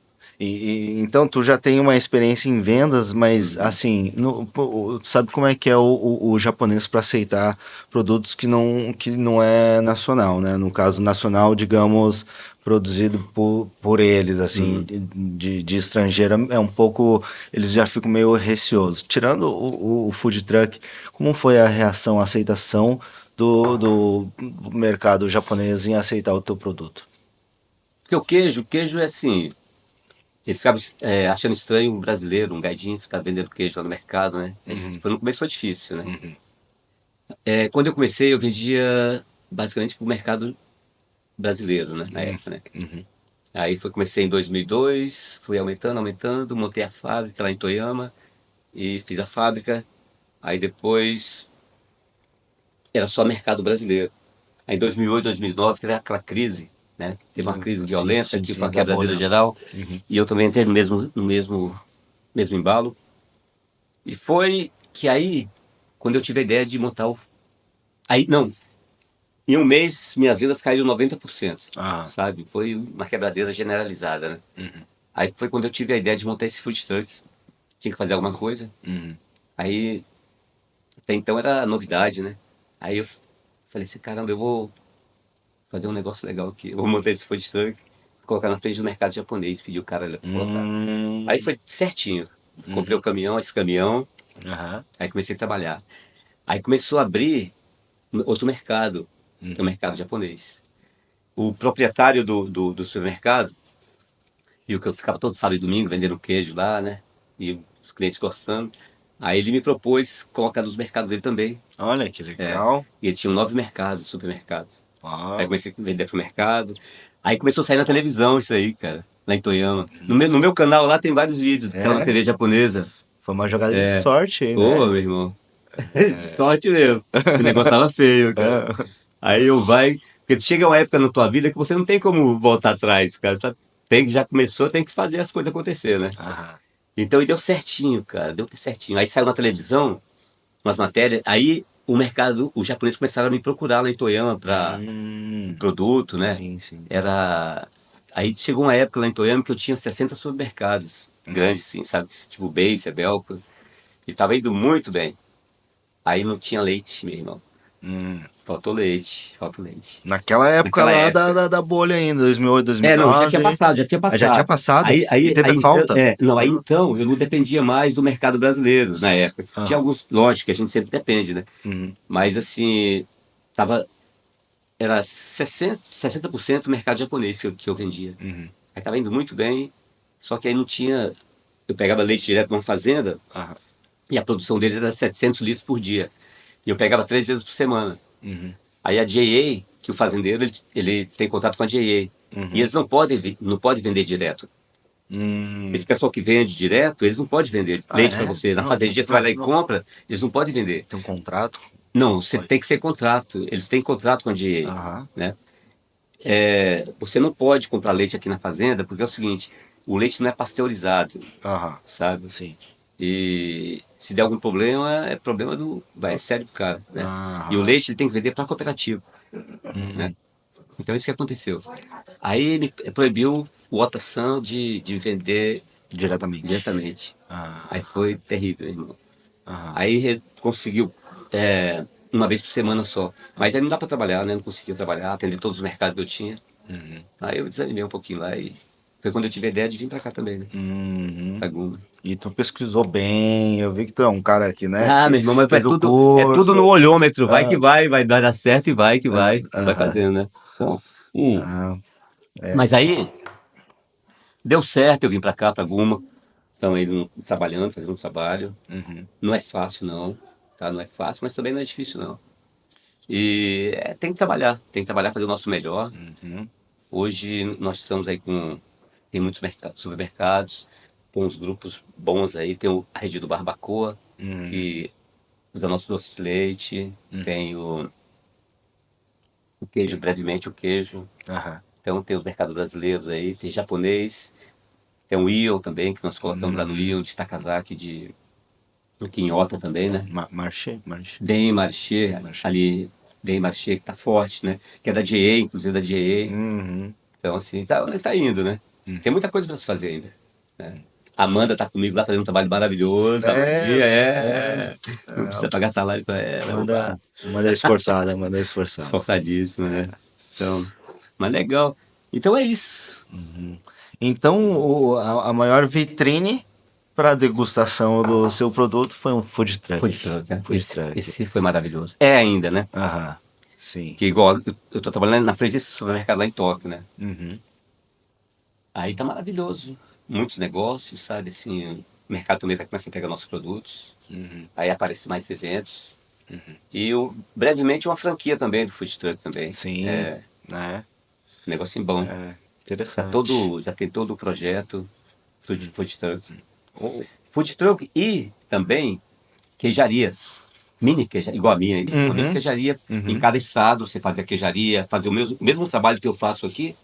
então tu já tem uma experiência em vendas, mas Uhum. assim, tu sabe como é que é o japonês para aceitar produtos que não é nacional, né? No caso nacional, digamos, produzido por eles, assim, Uhum. de estrangeira, é um pouco, eles já ficam meio receosos. Tirando o food truck, como foi a reação, a aceitação do mercado japonês em aceitar o teu produto? Porque o queijo é assim, eles ficavam achando estranho um brasileiro, um gaidinho, ficar vendendo queijo lá no mercado, né? No começo foi difícil, né? Quando eu comecei, eu vendia basicamente para o mercado brasileiro, né? Na época, né? Aí comecei em 2002, fui aumentando, aumentando, montei a fábrica lá em Toyama e fiz a fábrica. Aí depois era só mercado brasileiro. Aí em 2008, 2009 teve aquela crise, né? Teve uma crise Sim, violenta sim, que sim, foi uma acabou, quebradeira né? geral e eu também entrei no mesmo embalo. E foi que aí, quando eu tive a ideia de montar o. Aí, não, em um mês minhas vendas caíram 90%, Ah, sabe? Foi uma quebradeira generalizada, né? Aí foi quando eu tive a ideia de montar esse food truck. Tinha que fazer alguma coisa. Aí, até então era novidade, né? Aí eu falei assim, caramba, eu vou fazer um negócio legal aqui. Eu vou montar esse food truck. colocar na frente do mercado japonês, pedi o cara pra colocar. Aí Hum, foi certinho. Comprei o caminhão, esse caminhão, aham, aí comecei a trabalhar. Aí começou a abrir outro mercado, que é o mercado japonês. O proprietário do supermercado viu que eu ficava todo sábado e domingo vendendo queijo lá, né? E os clientes gostando. Aí ele me propôs colocar nos mercados dele também. olha que É. legal. E ele tinha 9 mercados, supermercados. Aí Uau. comecei a vender pro mercado. Aí começou a sair na televisão isso aí, cara. Lá em Toyama. No meu canal lá tem vários vídeos que saiu na É, TV japonesa. foi uma jogada de sorte aí, Ô, né? meu irmão. De sorte mesmo. O negócio tava feio, cara. É. Aí eu vai. Porque chega uma época na tua vida que você não tem como voltar atrás, cara. Você já começou, tem que fazer as coisas acontecer, né? Aham. Então e deu certinho, cara. Deu certinho. Aí saiu na televisão, umas matérias. Aí o mercado, os japoneses começaram a me procurar lá em Toyama para Hum, produto, né? sim, sim. Era. Aí chegou uma época lá em Toyama que eu tinha 60 supermercados grandes, assim, sabe? Tipo Base, Belco. E tava indo muito bem. Aí não tinha leite, meu irmão. Hum. Faltou leite, falta leite. Naquela época Naquela lá época. da bolha ainda, 2008, Não, já tinha 2009. passado, já tinha Ah, já tinha passado. passado Aí, e aí, teve aí então, falta? não, aí então eu não dependia mais do mercado brasileiro na época. Tinha Aham. alguns, lógico, que a gente sempre depende, né? Uhum. Mas assim, tava, era 60% mercado japonês que eu vendia. Uhum. Aí tava indo muito bem, só que aí não tinha. Eu pegava leite direto de uma fazenda Aham. e a produção dele era 700 litros por dia. E eu pegava 3 vezes por semana. Uhum. Aí a JA, que o fazendeiro, ele tem contato com a JA. E Uhum. eles não podem vender direto. Hum. Esse pessoal que vende direto, eles não podem vender Ah, leite para é? você. Na Não, fazendinha você vai lá e compra, eles não podem vender. tem um contrato? Não, você Pode. tem que ser contrato. Eles têm contrato com a Aham. JA, né? Você não pode comprar leite aqui na fazenda, porque é o seguinte, o leite não é pasteurizado, Aham. sabe? Sim. E se der algum problema, é problema é sério do cara, né? E o Aham. leite ele tem que vender para a cooperativa, né? Uhum. Então isso que aconteceu. Aí ele proibiu o Otação de vender Diretamente. diretamente. Aí Ah, foi terrível, irmão. aham. Aí conseguiu uma vez por semana só. Mas aí não dá para trabalhar, né? Não conseguia trabalhar, atender todos os mercados que eu tinha. Uhum. Aí eu desanimei um pouquinho lá e foi quando eu tive a ideia de vir para cá também, né? Uhum. Pra Guma. E tu pesquisou bem, eu vi que tu é um cara aqui, né, Ah, que meu irmão, mas é fez o tudo, é tudo curso. no olhômetro. Vai Ah, que vai dar certo e vai que vai aham. fazendo, né? Então, Ah, é. mas aí deu certo, eu vim para cá, para Guma. Estamos aí trabalhando, fazendo um trabalho. Uhum. Não é fácil, não. Tá? Não é fácil, mas também não é difícil, não. E tem que trabalhar, fazer o nosso melhor. Uhum. Hoje nós estamos aí tem muitos supermercados, tem uns grupos bons aí, tem a rede do Barbacoa, Uhum. que usa nosso doce de leite, Uhum. tem o queijo, brevemente o queijo. Aham. Então tem os mercados brasileiros aí, tem japonês, tem o Ion também, que nós colocamos lá no Uhum. Ion, de Takazaki, aqui em Ota também, né? Marché, marché, Dem Marché, marché. ali, Dem Marché, que tá forte, né? Que é da GA, inclusive da GA. Uhum. Então, assim, tá indo, né? Uhum. Tem muita coisa para se fazer ainda, né? A Amanda tá comigo lá fazendo um trabalho maravilhoso. A É, Amandinha é, não precisa pagar salário para ela. manda, Opa, manda esforçada, manda esforçada. esforçadíssima, né? Então, mas legal. Então é isso. Então, a maior vitrine para degustação do seu produto foi um food Food truck. truck, né? Food Esse, truck. esse foi maravilhoso. É ainda, né? Aham, sim. Que igual eu tô trabalhando na frente desse supermercado lá em Tóquio, né? Uhum. Aí tá maravilhoso. Muitos negócios, sabe? Assim, o mercado também vai começar a pegar nossos produtos. Uhum. Aí aparecem mais eventos. E brevemente uma franquia também do food truck também. Sim, né? Um negocinho bom. É interessante. Já tem todo o projeto food truck. Food truck e também queijarias. Mini queijaria, igual a minha, uma mini Uhum, queijaria. Em uhum, cada estado você fazer a queijaria, fazer o mesmo trabalho que eu faço aqui,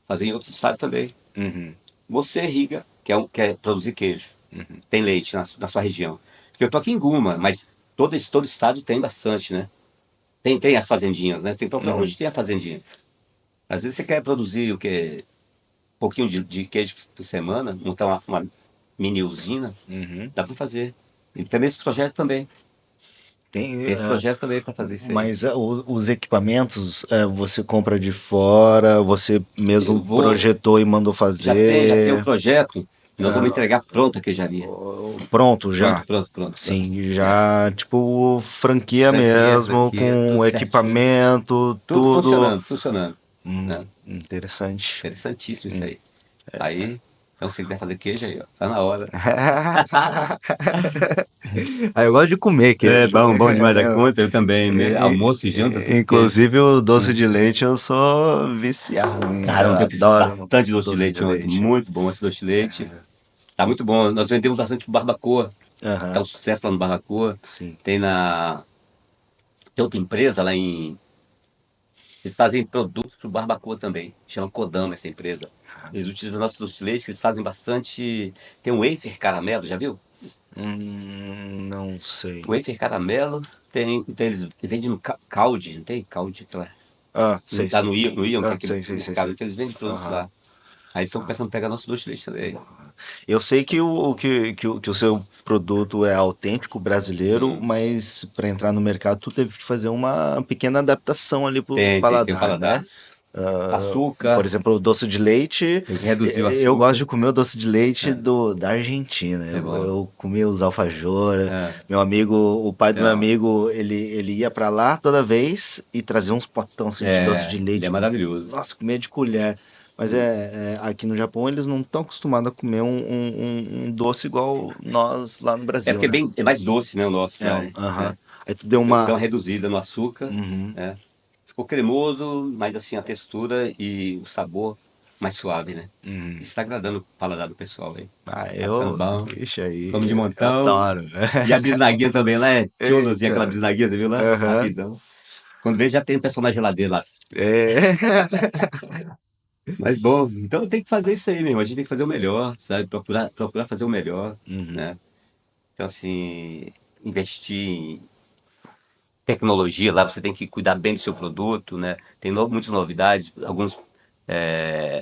fazer em outros estados também. uhum, Você irriga, quer produzir queijo. uhum, Tem leite na sua região. Porque eu tô aqui em Guma, mas todo estado tem bastante, né? Tem as fazendinhas, né? Tem que procurar uhum, onde tem a fazendinha. Às vezes você quer produzir o quê? Um pouquinho de queijo por semana, montar uma mini usina, uhum. dá para fazer. E também esse projeto também. Tem, Tem esse projeto também para fazer isso aí. mas os equipamentos você compra de fora, você Eu mesmo vou, projetou e mandou já tem o fazer, projeto, nós vamos entregar pronto a queijaria. pronto Pronto, já. pronto, pronto, pronto. Sim, É. já tipo franquia Franquia, mesmo, franquia, com tudo certinho. equipamento, Tudo tudo. funcionando, funcionando. Né? Interessante. Interessantíssimo isso aí. Aí, então se você quiser fazer queijo aí, ó, tá na hora. Aí eu gosto de comer É queijo. bom, bom demais da conta, eu também, né? Almoço e janta, tudo queijo. Inclusive o doce de leite eu sou viciado, hein? Eu Caramba, eu fiz adoro bastante doce de doce de leite ontem, leite. muito bom esse doce de leite. Tá muito bom, nós vendemos bastante pro Barbacoa, tá Aham, um sucesso lá no Barbacoa. sim. Tem na, tem outra empresa lá em, eles fazem produtos pro Barbacoa também, chama Kodama essa empresa. Eles utilizam nosso doce de leite, que eles fazem bastante, tem um wafer caramelo, já viu? Não sei. O wafer caramelo tem, então eles vendem no Caldi, não tem? Caldi, aquela, Ah, sei, tá sei. no Ion, que é Ah, aquele sei, sei, sei, mercado, sei. que eles vendem produtos Aham. lá. Aí estão começando a pegar nosso doce de leite também. Eu sei que que o seu produto é autêntico brasileiro, Hum. mas para entrar no mercado tu teve que fazer uma pequena adaptação ali pro Tem o paladar, né? paladar. Por Açúcar, exemplo, o doce de leite, tem que reduzir o eu gosto açúcar. de comer o doce de leite É, da Argentina. é bom. Eu comia os alfajora. É, Meu amigo, o pai do meu então, amigo, ele ia para lá toda vez e trazia uns potão assim, de doce de ele é leite. maravilhoso. Nossa, comia de colher. Mas aqui no Japão eles não estão acostumados a comer um doce igual nós lá no É Brasil, porque né? é mais doce, né, o nosso lá, né? Aham. É. Aí tu deu Deu uma. uma reduzida no açúcar, Uhum, né? Ficou cremoso, mas assim a textura e o sabor mais suave, né? uhum. Isso tá agradando o paladar do pessoal aí. Ah, Tá ficando bom. Ixi, aí, Come de eu montão. adoro. E a bisnaguinha também lá é tcholozinha, aquela Eita. bisnaguinha, você viu lá? Aham. Rapidão. Quando vê, já tem um pessoal na geladeira lá. É. Mas bom, então tem que fazer isso aí mesmo. A gente tem que fazer o melhor, sabe? Procurar fazer o melhor, Uhum. né? Então, assim, investir em tecnologia lá, você tem que cuidar bem do seu produto, né? Tem muitas novidades, alguns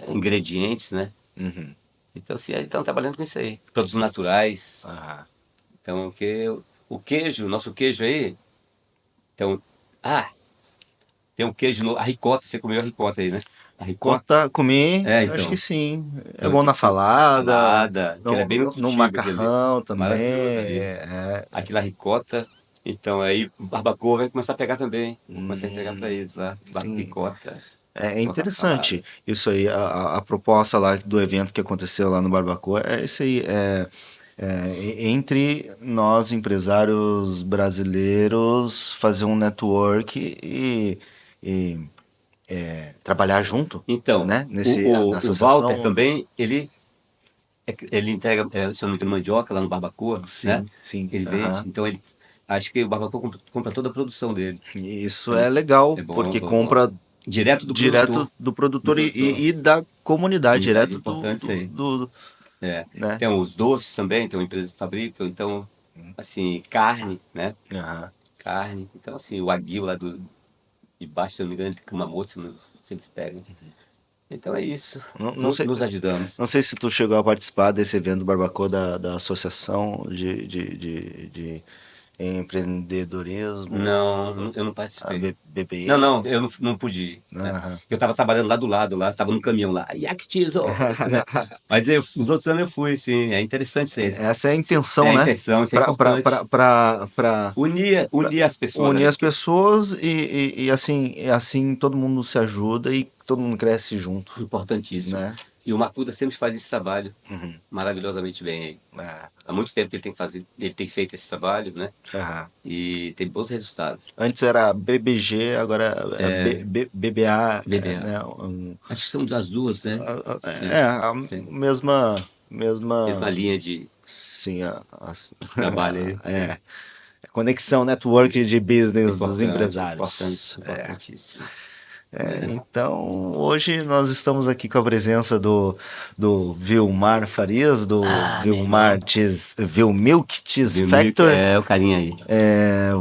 ingredientes, né? Uhum. Então, assim, a gente está trabalhando com isso aí. Produtos naturais. Ah. Então, o queijo, nosso queijo aí, então, ah, tem um queijo, a ricota, você comeu a ricota aí, né? A ricota. Comi, É, acho que então. sim. É Então, bom na na salada, salada, que ele é bem no nutritivo, aquele ali. macarrão também. Maravilhoso ali. Aquilo a ricota. Então, aí o barbacoa vai começar a pegar também. Vou começar a entregar para eles lá. Sim. Ricota, É colocar na salada. interessante isso aí. A proposta lá do evento que aconteceu lá no Barbacoa é isso aí. Entre nós, empresários brasileiros, fazer um network e trabalhar junto, Então, né? Na o Walter associação. também, ele entrega, se eu não me engano, mandioca lá no Barbacoa, né? Sim, sim. Ele vende. Aham. Então, acho que o Barbacoa compra toda a produção dele. Isso Então, é legal, é bom, porque bom, bom. compra Direto do direto produtor. do Do produtor produtor. e da comunidade, Comunidade, direto importante isso aí. É. né? Tem os doces também, tem uma empresa que fabrica, então, assim, carne, né? Aham. Carne. Então, assim, o aguil lá de baixo, se eu não me engano, de Kumamoto, se eles pegam. Então é isso. Não sei, Nos ajudamos. não sei se tu chegou a participar desse evento do Barbacoa da Associação de Empreendedorismo, Não, eu não a participei. Não, BBE. não, eu não pude ir, né? Aham. Eu estava trabalhando lá do lado, lá, estava no caminhão lá. Yaktizo! Mas os outros anos eu fui, sim. É interessante isso aí. Essa é a É intenção, a né? intenção, isso é importante. Para Unir as pessoas unir ali. as pessoas e assim todo mundo se ajuda e todo mundo cresce junto, Importantíssimo. né? E o Macuda sempre faz esse trabalho maravilhosamente bem aí. É, Há muito tempo que ele tem feito esse trabalho, né? aham. E tem bons resultados. Antes era BBG, agora é BBA, BBA. né? Acho que são das duas, né? É Sim, a sim. Mesma mesma, linha de sim, trabalho aí. conexão, network de business dos Importante, empresários. importante, importantíssimo. Então, hoje nós estamos aqui com a presença do Vilmar Farias, do Ah, meu irmão. Vilmilk Cheese Viu Milk? Factor. É o carinha aí.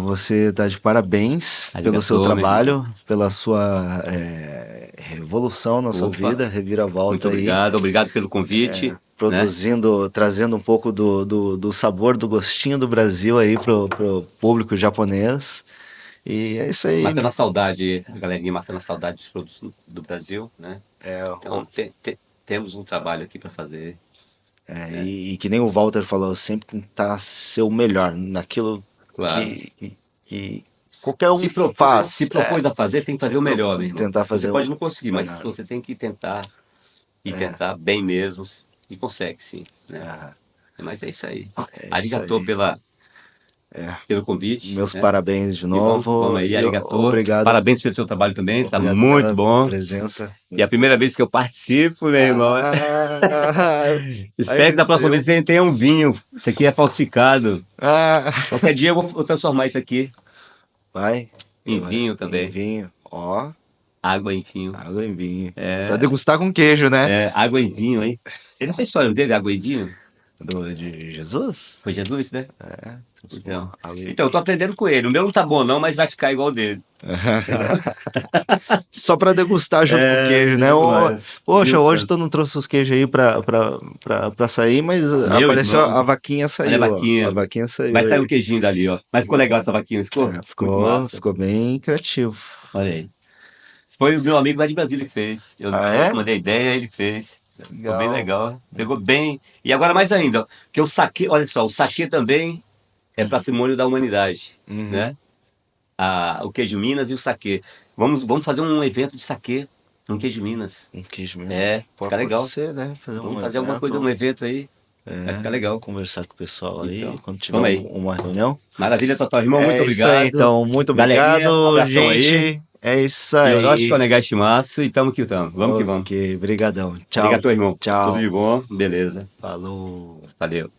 Você está de parabéns pelo seu Arigatou, meu irmão. trabalho, pela sua revolução na sua Opa, vida, muito reviravolta aí. obrigado. Obrigado pelo convite. produzindo, trazendo um pouco do sabor, do gostinho do Brasil aí pro público japonês. E é isso aí. Matando a saudade, a galerinha matando a saudade dos produtos do Brasil, né? É, Então, temos um trabalho aqui para fazer. e que nem o Walter falou, sempre tentar ser o melhor naquilo Claro. que qualquer um Se faz. propôs a fazer, tem que fazer o melhor, meu irmão. Tentar fazer Você pode não conseguir, mas melhor. você tem que tentar, e tentar bem mesmo, e consegue sim, né? Ah, Mas é isso aí. é isso Arigatô aí. pelo convite, Meus né? parabéns de E vamos novo. aí, E arigatô. obrigado, Parabéns pelo seu trabalho também, tá obrigado muito pela bom. presença. E é a primeira vez que eu participo, meu irmão. Ah, Espero que da próxima vez tenha um vinho. Isso aqui é falsificado. Ah, Qualquer dia eu vou transformar isso aqui vai. em vinho também. Em vinho. Ó, Água em vinho. água em vinho. É. Pra degustar com queijo, né? Água em vinho, hein? Ele essa história não teve água em vinho? De Jesus? Foi Jesus, né? É. Então, Água em eu tô aprendendo com ele. O meu não tá bom não, mas vai ficar igual o dele. Só pra degustar junto com o queijo, né? Poxa, hoje tu não trouxe os queijos aí pra sair, mas apareceu irmão. a vaquinha Olha saiu. a vaquinha. A vaquinha saiu. Vai sair aí. um queijinho dali, ó. Mas ficou legal essa vaquinha, ficou? Muito massa. Ficou bem criativo. Olha aí. Foi o meu amigo lá de Brasília que fez. Eu mandei ideia, ele fez. Ficou bem legal. Pegou bem. E agora mais ainda, ó, que o saquê, olha só, o saquê também é patrimônio da humanidade, né? O queijo Minas e o saquê. Vamos fazer um evento de saquê no queijo Minas. Um queijo Minas. Fica legal. Ser, né? Vamos fazer alguma coisa, um evento aí. Vai ficar legal. Conversar com o pessoal aí, Então, quando tiver vamos aí. uma reunião. Maravilha, total. Irmão, muito Isso obrigado. aí, então, muito Galerinha, obrigado, um abração gente. aí. É isso aí. Yoroshi Konegashimasu e tamo que tamo. Vamos que vamos. Ok, brigadão. Tchau. Obrigado, irmão. Tchau. Tudo de bom. Beleza. Falou. Valeu.